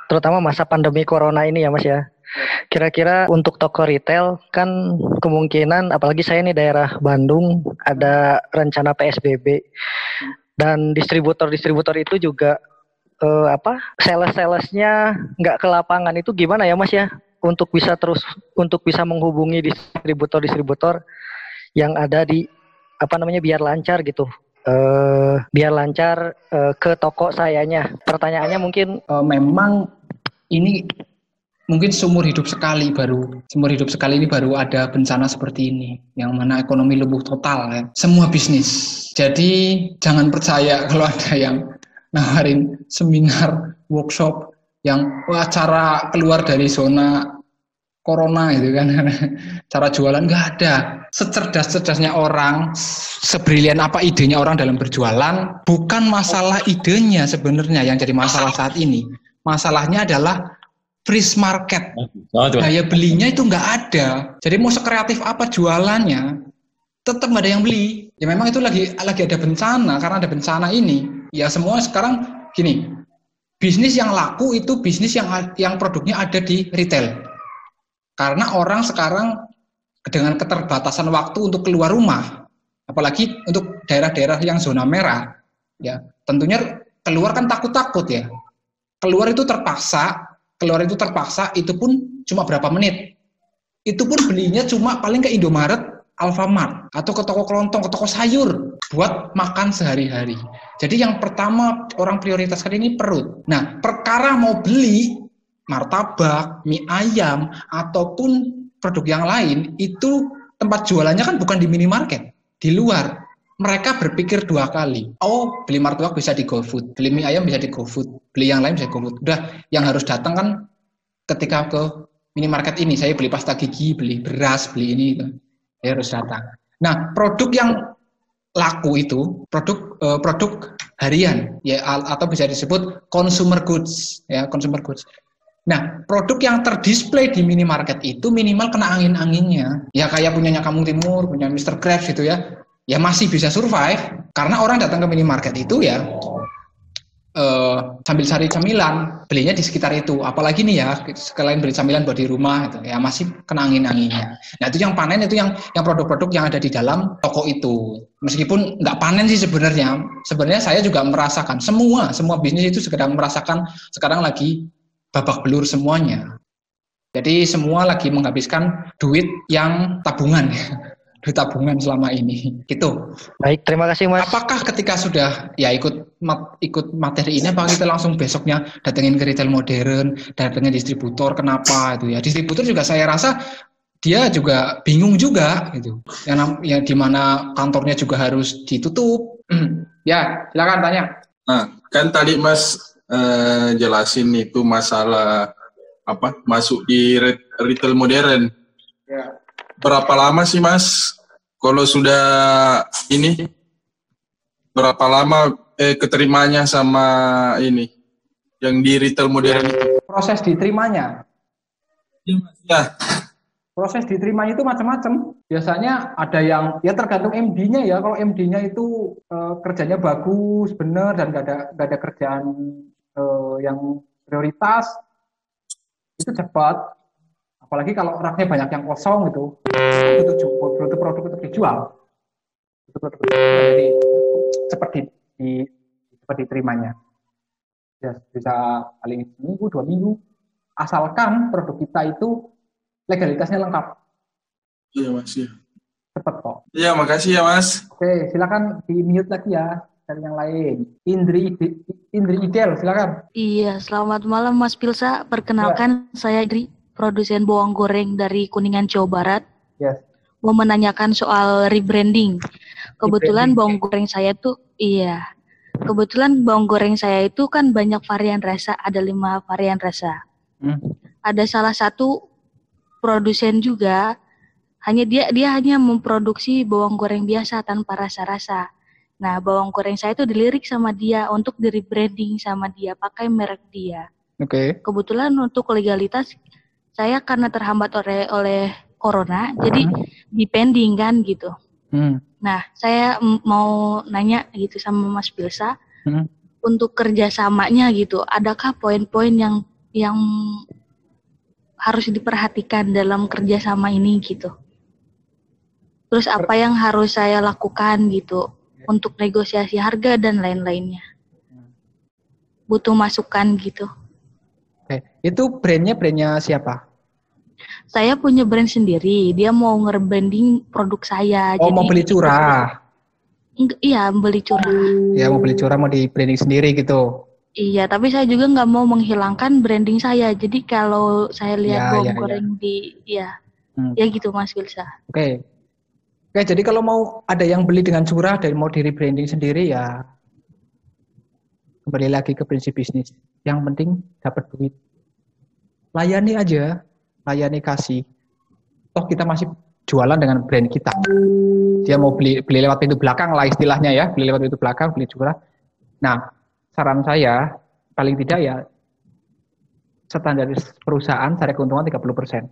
terutama masa pandemi corona ini ya Mas ya. Kira-kira untuk toko retail kan kemungkinan, apalagi saya ini daerah Bandung, ada rencana PSBB dan distributor itu juga sales-salesnya nggak ke lapangan. Itu gimana ya Mas ya untuk bisa menghubungi distributor yang ada di biar lancar gitu. Biar lancar ke toko sayanya. Pertanyaannya mungkin memang ini mungkin seumur hidup sekali ini baru ada bencana seperti ini, yang mana ekonomi lumpuh total ya. Semua bisnis. Jadi jangan percaya kalau ada yang nawarin seminar, workshop yang cara keluar dari zona corona itu kan. Cara jualan nggak ada. Secerdas-cerdasnya orang, sebrilian apa idenya orang dalam berjualan, bukan masalah idenya sebenarnya yang jadi masalah saat ini. Masalahnya adalah freeze market, daya belinya itu nggak ada. Jadi mau sekreatif apa jualannya, tetap nggak ada yang beli. Ya memang itu lagi ada bencana, karena ada bencana ini. Ya semua sekarang gini, bisnis yang laku itu bisnis yang produknya ada di retail. Karena orang sekarang dengan keterbatasan waktu untuk keluar rumah, apalagi untuk daerah-daerah yang zona merah, ya tentunya keluar kan takut-takut ya. Keluar itu terpaksa, itu pun cuma berapa menit. Itu pun belinya cuma paling ke Indomaret, Alfamart, atau ke toko kelontong, ke toko sayur, buat makan sehari-hari. Jadi yang pertama orang prioritaskan ini perut. Nah, perkara mau beli martabak, mie ayam, ataupun produk yang lain, itu tempat jualannya kan bukan di minimarket, di luar. Mereka berpikir 2 kali. Oh, beli martabak bisa di GoFood, beli mie ayam bisa di GoFood, beli yang lain bisa di GoFood. Udah, yang harus datang kan ketika ke minimarket ini, saya beli pasta gigi, beli beras, beli ini, gitu. Saya harus datang. Nah, produk yang laku itu produk harian, ya, atau bisa disebut consumer goods, ya, consumer goods. Nah, produk yang terdisplay di minimarket itu minimal kena angin-anginnya. Ya kayak punyanya Kampung Timur, punya Mr. Krabs gitu ya. Ya masih bisa survive, karena orang datang ke minimarket itu ya sambil cari camilan, belinya di sekitar itu. Apalagi nih ya, sekalian beli camilan buat di rumah gitu, ya masih kena angin-anginnya. Nah itu yang panen, itu yang produk-produk yang ada di dalam toko itu. Meskipun nggak panen sih sebenarnya saya juga merasakan, semua bisnis itu sedang merasakan sekarang lagi babak belur semuanya. Jadi semua lagi menghabiskan duit yang tabungan. Duit tabungan selama ini, gitu. Baik, terima kasih Mas. Apakah ketika sudah ya ikut materi ini, apakah kita langsung besoknya datengin ke retail modern, datengin distributor? Kenapa itu ya? Distributor juga saya rasa dia juga bingung juga, gitu. Yang dimana kantornya juga harus ditutup. Ya, silakan tanya. Nah, kan tadi Mas jelasin itu masalah masuk di retail modern. Ya. Berapa lama sih Mas Kalau sudah ini berapa lama keterimanya sama ini yang di retail modern itu? Proses diterimanya. Ya. Proses diterimanya itu macam-macam. Biasanya ada yang ya tergantung MD-nya ya. Kalau MD-nya itu kerjanya bagus, benar dan nggak ada kerjaan yang prioritas, itu cepat. Apalagi kalau raknya banyak yang kosong gitu, butuh produk untuk dijual. Jadi cepat cepat diterimanya. Ya, bisa paling seminggu, 2 minggu. Asalkan produk kita itu legalitasnya lengkap. Iya Mas ya. Cepat kok. Iya makasih ya Mas. Oke, silakan di mute lagi ya dari yang lain. Indri Idel, silakan. Iya, selamat malam Mas Pilsa. Perkenalkan saya Indri, produsen bawang goreng dari Kuningan, Jawa Barat. Yes. Mau menanyakan soal rebranding. Kebetulan bawang goreng saya tuh, kebetulan bawang goreng saya itu kan banyak varian rasa, ada 5 varian rasa. Ada salah satu produsen juga, dia hanya memproduksi bawang goreng biasa tanpa rasa-rasa. Nah, bawang goreng saya itu dilirik sama dia untuk di rebranding sama dia, pakai merek dia. Oke. Kebetulan untuk legalitas saya karena terhambat oleh corona, jadi dipending kan gitu. Nah, saya mau nanya gitu sama Mas Pilsa, untuk kerjasamanya gitu, adakah poin-poin yang harus diperhatikan dalam kerjasama ini gitu? Terus apa yang harus saya lakukan gitu untuk negosiasi harga dan lain-lainnya? Butuh masukan gitu. Oke. Itu brandnya siapa? Saya punya brand sendiri, dia mau nge-branding produk saya. Oh, jadi mau beli curah? Iya, beli curah. Ya, mau beli curah, mau di branding sendiri gitu? Iya, tapi saya juga nggak mau menghilangkan branding saya. Jadi kalau saya lihat bawang goreng ya gitu Mas Wilsa. Oke, jadi kalau mau ada yang beli dengan curah dan mau di rebranding sendiri ya kembali lagi ke prinsip bisnis. Yang penting dapat duit. Layani aja, layani kasih. Toh kita masih jualan dengan brand kita. Dia mau beli lewat pintu belakang lah istilahnya ya, beli lewat pintu belakang, beli curah. Nah, saran saya paling tidak ya standar perusahaan cari keuntungan 30%.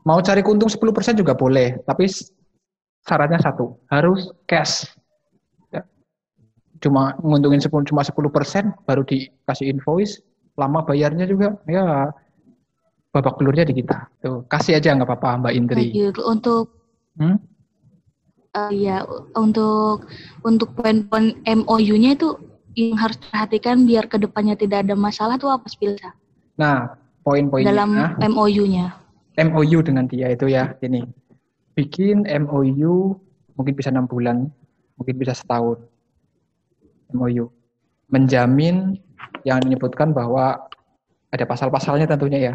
Mau cari keuntung 10% juga boleh, tapi syaratnya satu, harus cash. Ya. Cuma nguntungin cuma 10% baru dikasih invoice, lama bayarnya juga ya babak belurnya di kita. Tuh, kasih aja nggak apa-apa Mbak Indri. Untuk untuk poin-poin MOU-nya itu yang harus diperhatikan biar kedepannya tidak ada masalah tuh apa Pilsa? Nah, poin-poinnya dalam MOU-nya. MOU dengan dia itu ya, ini bikin MOU mungkin bisa 6 bulan, mungkin bisa setahun. MOU menjamin yang menyebutkan bahwa ada pasal-pasalnya tentunya ya.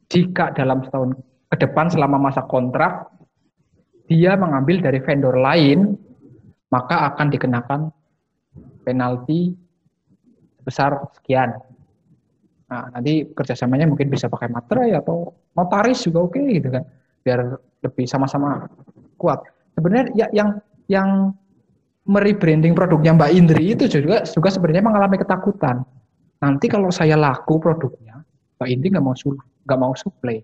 Jika dalam setahun ke depan selama masa kontrak dia mengambil dari vendor lain, maka akan dikenakan penalti sebesar sekian. Nah, nanti kerjasamanya mungkin bisa pakai materai atau notaris juga oke gitu kan, biar lebih sama-sama kuat. Sebenarnya yang merebranding produknya Mbak Indri itu juga sebenarnya mengalami ketakutan. Nanti kalau saya laku produknya, Mbak Indri nggak mau supply.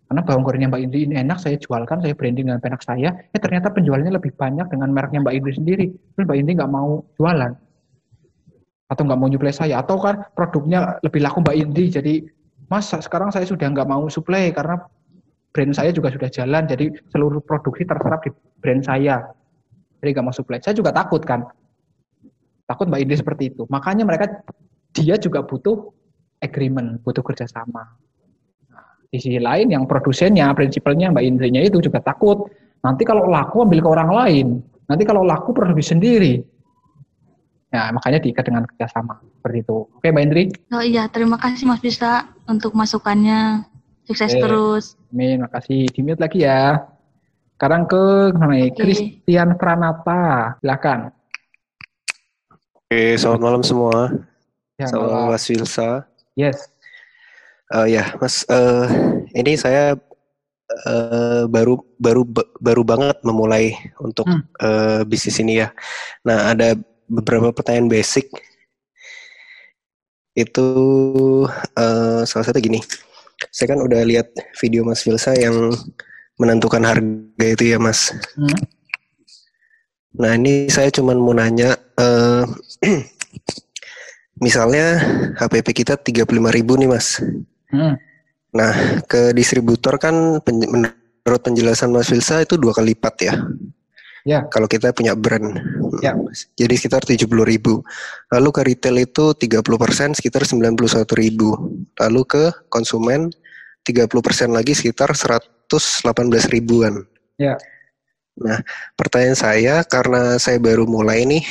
Karena bawang gorengnya Mbak Indri ini enak, saya jualkan, saya branding dengan merek saya, ternyata penjualannya lebih banyak dengan mereknya Mbak Indri sendiri. Terus Mbak Indri nggak mau jualan. Atau nggak mau nyuplai saya, atau kan produknya lebih laku Mbak Indri, jadi Mas sekarang saya sudah nggak mau suplai karena brand saya juga sudah jalan, jadi seluruh produksi terserap di brand saya, jadi nggak mau suplai. Saya juga takut Mbak Indri seperti itu, makanya dia juga butuh agreement, butuh kerjasama. Nah, di sisi lain yang produsennya, prinsipalnya Mbak Indrinya itu juga takut, nanti kalau laku ambil ke orang lain, nanti kalau laku produksi sendiri. Nah, makanya diikat dengan kerjasama seperti itu. Oke, Mbak Indri. Oh iya, terima kasih Mas Bisa untuk masukannya. Sukses terus. Amin, makasih. Di-mute lagi ya. Sekarang ke Christian Pranata. Silakan. Oke, selamat malam semua. Ya, selamat malam Mas Wilsa. Yes. Ya, Mas. Ini saya baru banget memulai untuk bisnis ini ya. Nah, ada beberapa pertanyaan basic. Itu salah satu gini. Saya kan udah lihat video Mas Filsa yang menentukan harga itu ya, Mas. Nah, ini saya cuma mau nanya, misalnya HPP kita 35.000 nih, Mas. Nah, ke distributor kan menurut penjelasan Mas Filsa itu 2 kali lipat ya. Ya. Kalau kita punya brand. Ya. Jadi sekitar 70.000. Lalu ke retail itu 30% sekitar 91.000. Lalu ke konsumen 30% lagi sekitar 118.000-an. Ya. Nah, pertanyaan saya karena saya baru mulai nih,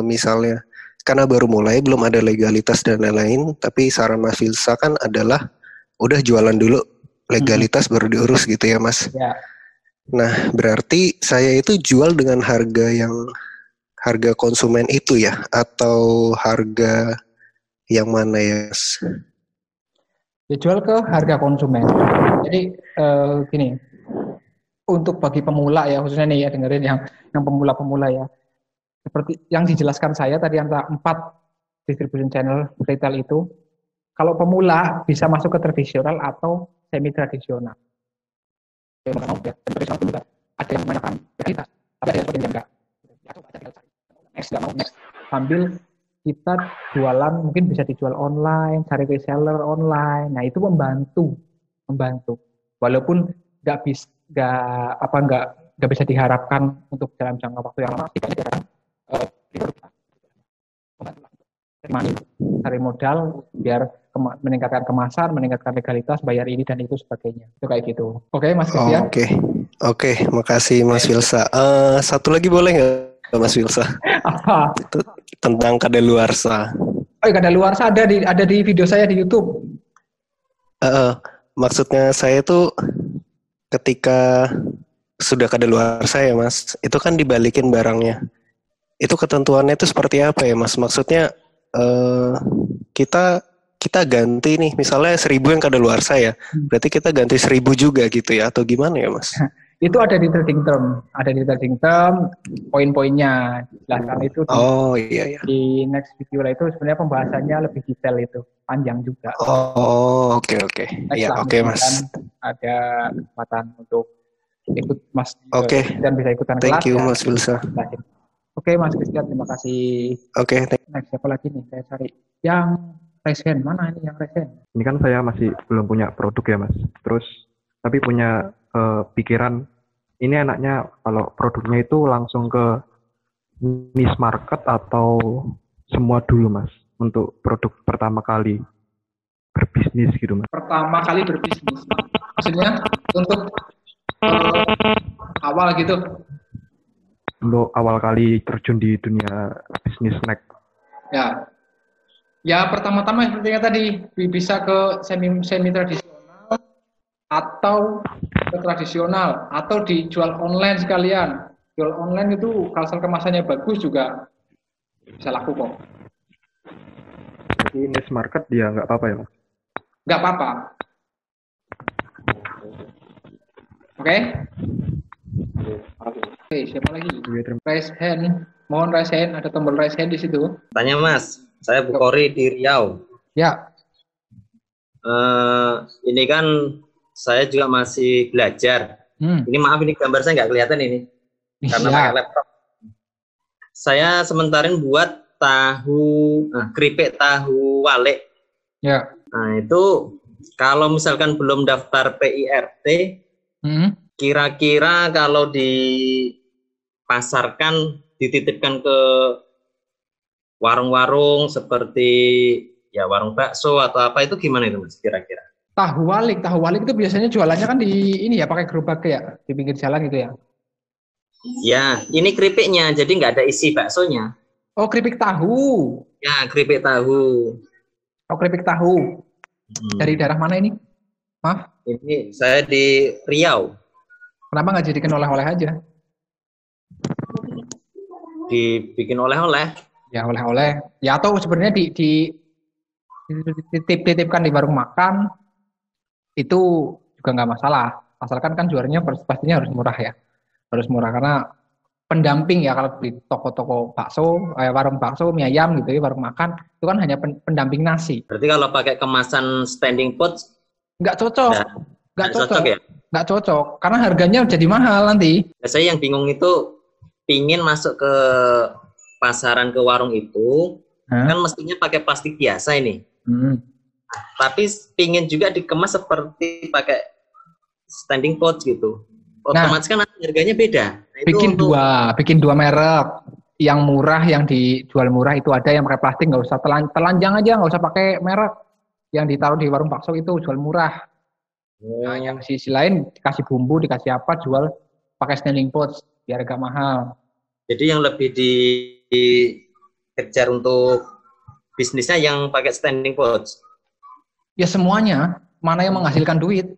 misalnya karena baru mulai belum ada legalitas dan lain-lain, tapi saran Mas Filsa kan adalah udah jualan dulu, legalitas baru diurus gitu ya, Mas. Ya. Nah, berarti saya itu jual dengan harga konsumen itu ya, atau harga yang mana ya, Mas? Ya, jual ke harga konsumen. Jadi gini, untuk bagi pemula ya, khususnya nih ya, dengerin yang pemula-pemula ya. Seperti yang dijelaskan saya tadi antara 4 distribution channel retail itu, kalau pemula bisa masuk ke tradisional atau semi tradisional. Ada yang menggunakan legalitas, tapi ada yang enggak. Next. Sambil kita jualan, mungkin bisa dijual online, cari reseller online. Nah, itu membantu. Walaupun nggak bisa diharapkan untuk dalam jangka waktu yang lama, cari modal biar meningkatkan kemasan, meningkatkan legalitas, bayar ini dan itu sebagainya. Itu kayak gitu. Oke, Mas Christian. Oke, makasih Mas Filsa. Satu lagi boleh nggak, Mas Filsa? Apa? Itu tentang kadaluarsa. Kadaluarsa ada di video saya di YouTube. Maksudnya saya tuh ketika sudah kadaluarsa ya, Mas, itu kan dibalikin barangnya. Itu ketentuannya itu seperti apa ya, Mas? Maksudnya kita ganti nih, misalnya 1.000 yang kadaluarsa ya, berarti kita ganti 1.000 juga gitu ya, atau gimana ya, Mas? Itu ada di trading term, poin-poinnya. Jelaskan itu di next video lah, itu sebenarnya pembahasannya lebih detail, itu panjang juga. Oke. Ya, oke, Mas. Ada kesempatan untuk ikut Mas. Dan bisa ikutan kelas. Thank you, Mas Filsa. Oke, Mas Christian, terima kasih. Next, siapa lagi nih? Saya cari yang resen. Mana ini yang resen? Ini kan saya masih belum punya produk ya, Mas. Terus tapi punya pikiran, ini enaknya kalau produknya itu langsung ke niche market atau semua dulu, Mas, untuk produk pertama kali berbisnis gitu, Mas. Pertama kali berbisnis, maksudnya untuk awal gitu? Untuk awal kali terjun di dunia bisnis snack. Ya pertama-tama sepertinya tadi bisa ke semi tradisional atau ke tradisional atau dijual online sekalian. Jual online itu kalau kemasannya bagus juga bisa laku kok. Jadi niche market dia nggak apa-apa ya, Mas? Nggak apa-apa. Oke, siapa lagi? Raise hand. Mohon raise hand, ada tombol raise hand di situ. Tanya, Mas, saya Bukhari di Riau. Ya. Ini kan saya juga masih belajar. Ini maaf, ini gambar saya nggak kelihatan ini. Karena pakai laptop. Saya sementarin buat keripik tahu wale. Ya. Nah, itu kalau misalkan belum daftar PIRT, kira-kira kalau dipasarkan, dititipkan ke warung-warung seperti ya warung bakso atau apa, itu gimana itu, Mas, kira-kira? Tahu walik itu biasanya jualannya kan di ini ya, pakai gerobak ya, di pinggir jalan gitu ya. Ya, ini keripiknya, jadi nggak ada isi baksonya. Oh, keripik tahu. Ya, keripik tahu. Oh, keripik tahu. Dari daerah mana ini? Maaf. Ini saya di Riau. Kenapa nggak jadikan oleh-oleh aja? Dibikin oleh-oleh. Ya, oleh-oleh. Ya, atau sebenarnya dititipkan di warung makan, itu juga nggak masalah. Asalkan kan juaranya pastinya harus murah ya. Harus murah karena pendamping ya kalau di toko-toko bakso, warung bakso, mie ayam gitu ya, warung makan itu kan hanya pendamping nasi. Berarti kalau pakai kemasan standing pot nggak cocok, nggak cocok ya? Nggak cocok karena harganya jadi mahal nanti. Saya yang bingung itu pingin masuk ke pasaran ke warung itu kan mestinya pakai plastik biasa ini. Tapi pingin juga dikemas seperti pakai standing pot gitu. Otomatis kan harganya beda. Nah, bikin dua merek. Yang murah, yang dijual murah itu ada yang pakai plastik, nggak usah telanjang aja, nggak usah pakai merek. Yang ditaruh di warung bakso itu jual murah. Nah, yang sisi lain dikasih bumbu, dikasih apa, jual pakai standing pot biar agak mahal. Jadi yang lebih dikejar untuk bisnisnya yang pakai standing pot. Ya semuanya, mana yang menghasilkan duit.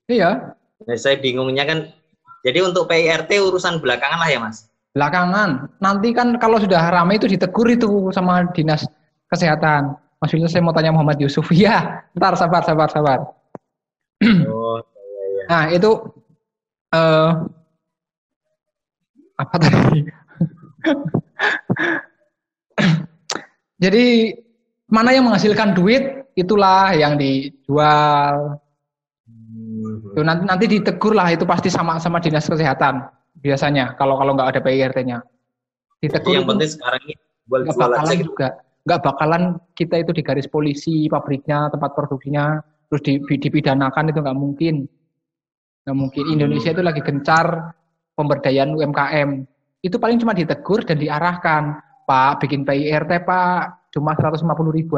Iya. Nah, saya bingungnya kan, jadi untuk PIRT urusan belakangan lah ya Mas? Belakangan. Nanti kan kalau sudah ramai itu ditegur itu sama dinas kesehatan. Mas Wilson, saya mau tanya Muhammad Yusuf. Ya, ntar sabar. Oh, iya. Nah itu apa tadi? Jadi mana yang menghasilkan duit itulah yang dijual. Tuh, nanti ditegur lah itu pasti sama dinas kesehatan biasanya kalau nggak ada PIRT-nya. Ditegur. Yang penting sekarang ini nggak bakalan juga, nggak bakalan kita itu digaris polisi pabriknya, tempat produksinya, terus dipidanakan itu nggak mungkin. Indonesia itu lagi gencar pemberdayaan UMKM. Itu paling cuma ditegur dan diarahkan, Pak bikin PIRT Pak, cuma 150.000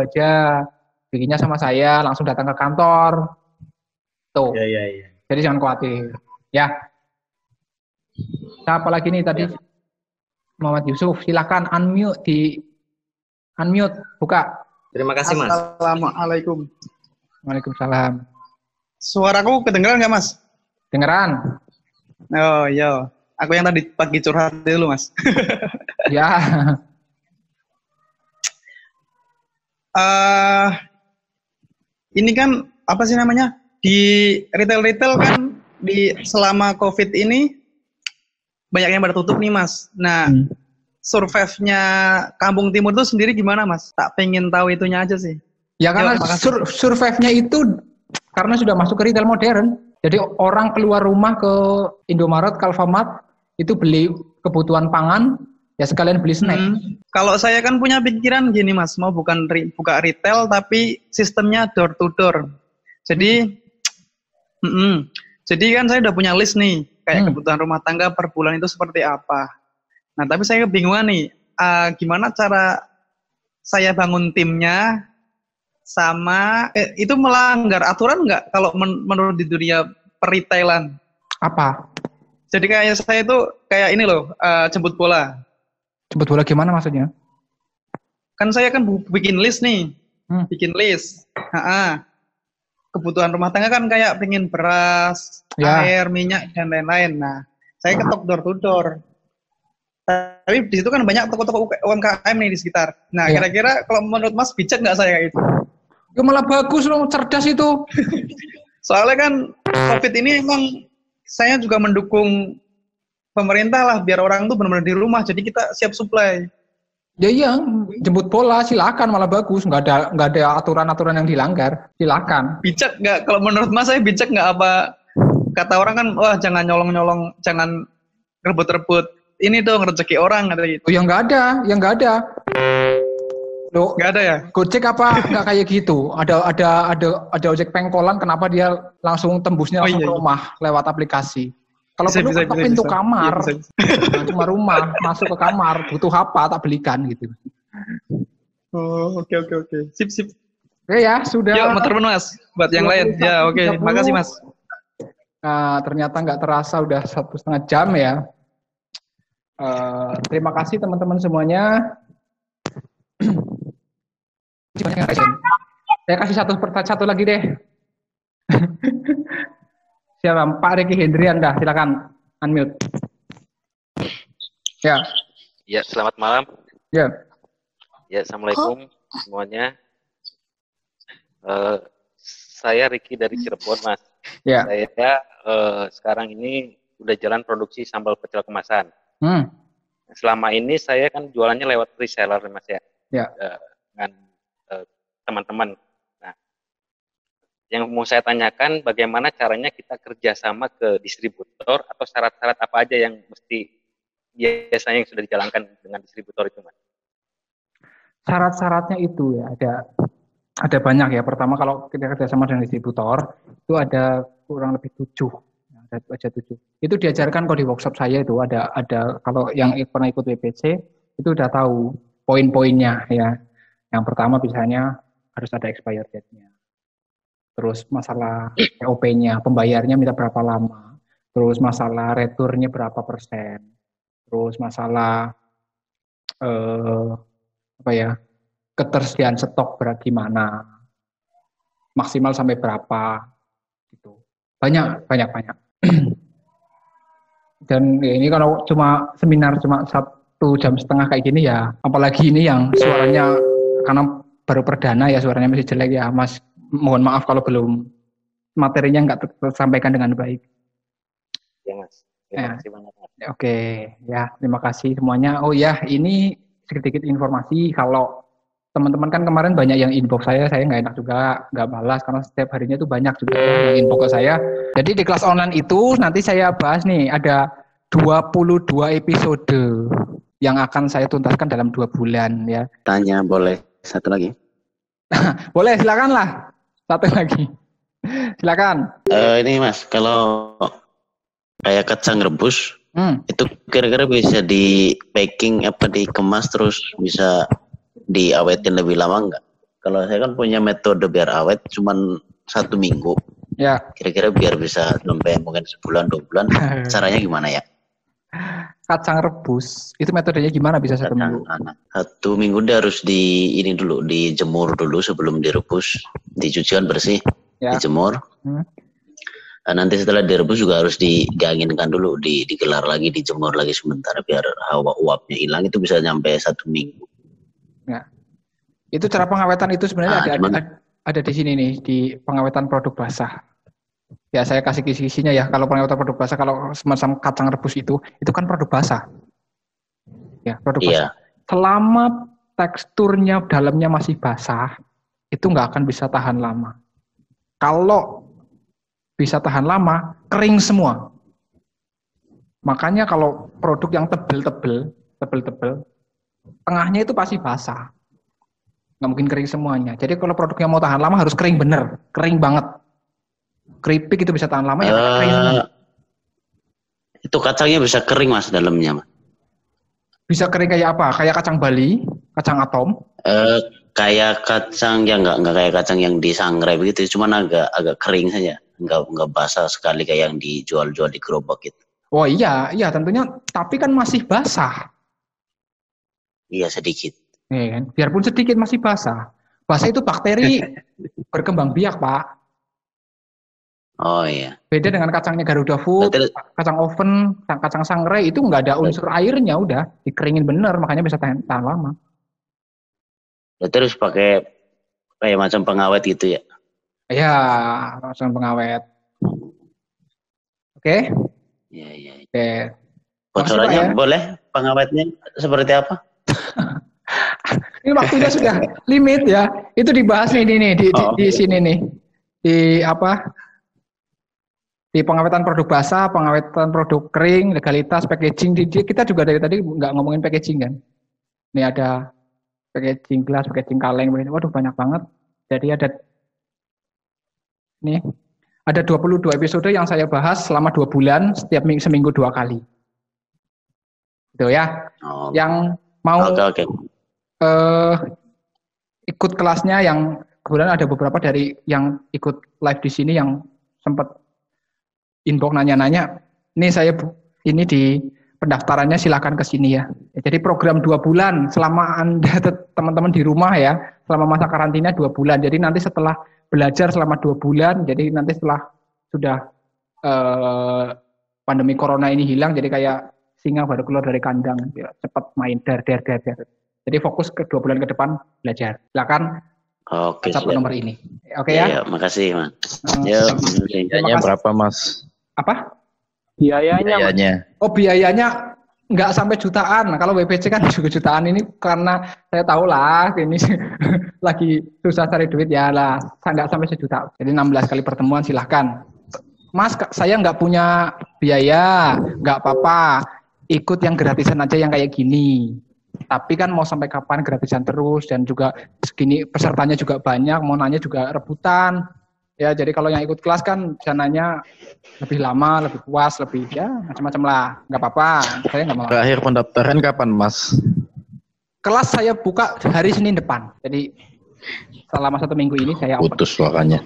aja, bikinnya sama saya, langsung datang ke kantor. Tuh. Ya. Jadi jangan khawatir. Ya. Siapa lagi nih tadi? Ya. Muhammad Yusuf, silakan unmute buka. Terima kasih Mas. Assalamualaikum. Waalaikumsalam. Suaraku kedengeran nggak Mas? Dengeran. Oh iya. Aku yang tadi pagi curhat dulu Mas. Ya. Ini kan apa sih namanya? Di retail kan selama COVID ini banyak yang pada tutup nih Mas. Nah, survive-nya Kampung Timur itu sendiri gimana Mas? Tak pengen tahu itunya aja sih. Ya karena survive-nya itu karena sudah masuk ke retail modern. Jadi orang keluar rumah ke Indomaret, ke Alfamart itu beli kebutuhan pangan, ya sekalian beli snack. Kalau saya kan punya pikiran gini Mas, mau buka retail tapi sistemnya door to door. Jadi jadi kan saya udah punya list nih, kayak kebutuhan rumah tangga per bulan itu seperti apa. Nah, tapi saya kebingungan nih, gimana cara saya bangun timnya, sama, itu melanggar aturan nggak kalau menurut di dunia peritailan? Apa? Jadi kayak saya itu, kayak ini loh, jemput bola. Jemput bola gimana maksudnya? Kan saya kan bikin list nih, bikin list. Kebutuhan rumah tangga kan kayak pengen beras, air, minyak, dan lain-lain. Nah, saya ketok door to door. Tapi di situ kan banyak toko-toko UMKM nih di sekitar. Nah, kira-kira kalau menurut Mas bijak nggak saya kayak gitu? Ya malah bagus loh, cerdas itu. Soalnya kan COVID ini emang saya juga mendukung pemerintah lah, biar orang tuh benar-benar di rumah, jadi kita siap supply. Ya iya, jemput bola silakan, malah bagus, nggak ada aturan-aturan yang dilanggar, silakan. Bijak nggak? Kalau menurut Mas saya bijak nggak? Apa kata orang kan, wah jangan nyolong-nyolong, jangan rebut-rebut ini dong rezeki orang kata gitu. Oh, yang nggak ada. Loh, nggak ada ya? Gojek apa nggak kayak gitu? Ada ojek pengkolan, kenapa dia langsung tembusnya ke rumah lewat aplikasi? Kalau perlu ketok pintu kamar, cuma rumah, masuk ke kamar, butuh apa, tak belikan gitu. Oh, oke. Sip. Oke ya, sudah. Yuk, muter Mas, buat yang lain. Ya, oke. Makasih Mas. Nah, ternyata nggak terasa udah 1,5 jam ya. Terima kasih teman-teman semuanya. Saya kasih satu lagi deh. Siapa? Pak Riki Hendrian dah, silakan unmute. Ya. Ya, selamat malam. Ya. Ya, assalamualaikum semuanya. saya Ricky dari Cirebon, Mas. Ya. Saya sekarang ini udah jalan produksi sambal pecel kemasan. Selama ini saya kan jualannya lewat reseller, Mas ya. Ya. Dengan teman-teman. Nah, yang mau saya tanyakan bagaimana caranya kita kerjasama ke distributor atau syarat-syarat apa aja yang mesti biasanya yang sudah dijalankan dengan distributor itu, Mas? Syarat-syaratnya itu ya ada banyak ya. Pertama kalau kita kerjasama dengan distributor itu ada kurang lebih 7. Ada 7. Itu diajarkan kalau di workshop saya itu ada kalau yang pernah ikut WPC itu udah tahu poin-poinnya ya. Yang pertama misalnya harus ada expired date-nya. Terus masalah POP-nya, pembayarnya minta berapa lama. Terus masalah returnya berapa persen. Terus masalah ketersediaan stok gimana, maksimal sampai berapa, gitu. Banyak. Dan ya ini kalau cuma seminar cuma 1,5 jam kayak gini ya, apalagi ini yang suaranya karena baru perdana ya suaranya masih jelek ya, Mas. Mohon maaf kalau belum materinya nggak tersampaikan dengan baik. Ya, Mas. Terima kasih banyak, Mas. Oke, ya terima kasih semuanya. Oh ya, ini sedikit informasi kalau teman-teman kan kemarin banyak yang inbox saya nggak enak juga, nggak balas karena setiap harinya tuh banyak juga yang inbox ke saya. Jadi di kelas online itu nanti saya bahas nih ada 22 episode yang akan saya tuntaskan dalam 2 bulan ya. Tanya boleh satu lagi? Boleh, silakanlah. Satu lagi. Silakan. Ini Mas, kalau kayak kacang rebus itu kira-kira bisa di packing apa dikemas terus bisa diawetin lebih lama enggak? Kalau saya kan punya metode biar awet cuman 1 minggu. Ya. Kira-kira biar bisa sampai mungkin sebulan 2 bulan. Caranya gimana ya? Kacang rebus itu metodenya gimana bisa 1 minggu? 1 minggu dia harus dijemur dulu sebelum direbus, dicuci kan bersih, ya. Dijemur. Nanti setelah direbus juga harus dianginkan dulu, digelar lagi, dijemur lagi sebentar biar hawa uapnya hilang. Itu bisa sampai 1 minggu. Ya. Itu cara pengawetan itu sebenarnya ada di sini nih, di pengawetan produk basah. Ya saya kasih kisi-kisinya ya. Kalau pengawetan produk basah, kalau semacam kacang rebus itu kan produk basah. Ya, produk basah. Selama teksturnya dalamnya masih basah, itu nggak akan bisa tahan lama. Kalau bisa tahan lama, kering semua. Makanya kalau produk yang tebel-tebel, tengahnya itu pasti basah. Nggak mungkin kering semuanya. Jadi kalau produknya mau tahan lama harus kering bener, kering banget. Keripik itu bisa tahan lama ya kering semua. Itu kacangnya bisa kering Mas dalamnya, Mas. Bisa kering kayak apa? Kayak kacang Bali, kacang atom? Kayak kacang yang nggak kayak kacang yang disangrai begitu, cuman agak kering saja, nggak basah sekali kayak yang dijual-jual di gerobak itu. Oh iya tentunya, tapi kan masih basah. Iya sedikit. Iya kan? Biarpun sedikit masih basah. Basah itu bakteri berkembang biak, Pak. Oh iya. Beda dengan kacangnya Garuda Food, kacang oven, kacang sangrai itu nggak ada unsur airnya, udah dikeringin bener, makanya bisa tahan lama. Berarti harus pakai kayak macam pengawet gitu ya? Iya, macam pengawet. Oke? Iya. Oke. Bocorannya boleh? Pengawetnya seperti apa? Ini waktunya sudah limit ya. Itu dibahas nih di sini nih. Di pengawetan produk basah, pengawetan produk kering, legalitas, packaging. Kita juga dari tadi nggak ngomongin packaging kan. Ini ada packaging gelas, packaging kaleng. Waduh banyak banget. Jadi ada 22 episode yang saya bahas selama 2 bulan, setiap seminggu 2 kali. Gitu ya. Yang mau ikut kelasnya, yang kemudian ada beberapa dari yang ikut live di sini yang sempat inbox nanya-nanya, ini saya ini di pendaftarannya silakan ke sini ya. Jadi program 2 bulan selama Anda teman-teman di rumah ya, selama masa karantina 2 bulan. Jadi nanti setelah belajar selama 2 bulan, jadi nanti setelah sudah pandemi corona ini hilang, jadi kayak singa baru keluar dari kandang, ya, cepat main der. Jadi fokus ke 2 bulan ke depan belajar. Silakan Oke, WhatsApp ke nomor ini. Oke ya? Ya, makasih, Mas. Yuk, biayanya berapa, Mas? Apa? Biayanya. Oh, biayanya nggak sampai jutaan. Nah, kalau WPC kan juga jutaan ini karena saya tahu lah ini lagi susah cari duit ya lah. Nggak sampai sejuta. Jadi 16 kali pertemuan silahkan. Mas, saya nggak punya biaya, nggak apa-apa. Ikut yang gratisan aja yang kayak gini. Tapi kan mau sampai kapan gratisan terus dan juga segini pesertanya juga banyak, mau nanya juga rebutan. Ya, jadi kalau yang ikut kelas kan bisa nanya lebih lama, lebih puas, lebih ya macam-macam lah. Nggak apa-apa, saya nggak mau. Terakhir pendaftaran kapan, Mas? Kelas saya buka hari Senin depan. Jadi selama 1 minggu ini saya putus suaranya.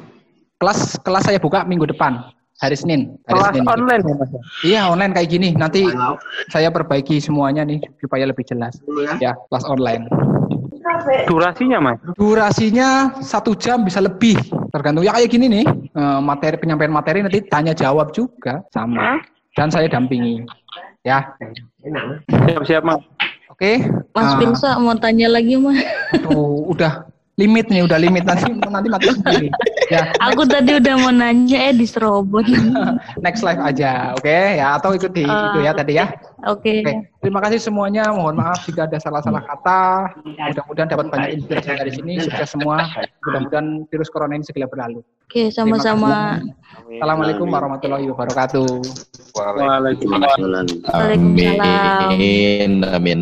Kelas saya buka minggu depan. Hari Senin. Kelas online ya, Mas? Iya, online kayak gini. Nanti saya perbaiki semuanya nih supaya lebih jelas. Ya, kelas online. Durasinya, Mas? Durasinya 1 jam bisa lebih. Tergantung ya kayak gini nih. Materi penyampaian materi nanti tanya jawab juga sama. Dan saya dampingi. Ya. Siap-siap, Mas. Oke. Mas Pilsa mau tanya lagi, Mas. Udah limit nih, udah limit nanti mati sendiri. Ya. Aku tadi udah mau nanya diserobot. Next live aja, oke? Ya, atau ikut di itu ya tadi ya. Oke. Terima kasih semuanya. Mohon maaf jika ada salah-salah kata. Mudah-mudahan dapat banyak inspirasi dari sini. Sukses semua. Mudah-mudahan virus corona ini segera berlalu. Oke, sama-sama. Assalamualaikum warahmatullahi wabarakatuh. Waalaikumsalam. Amin. Amin.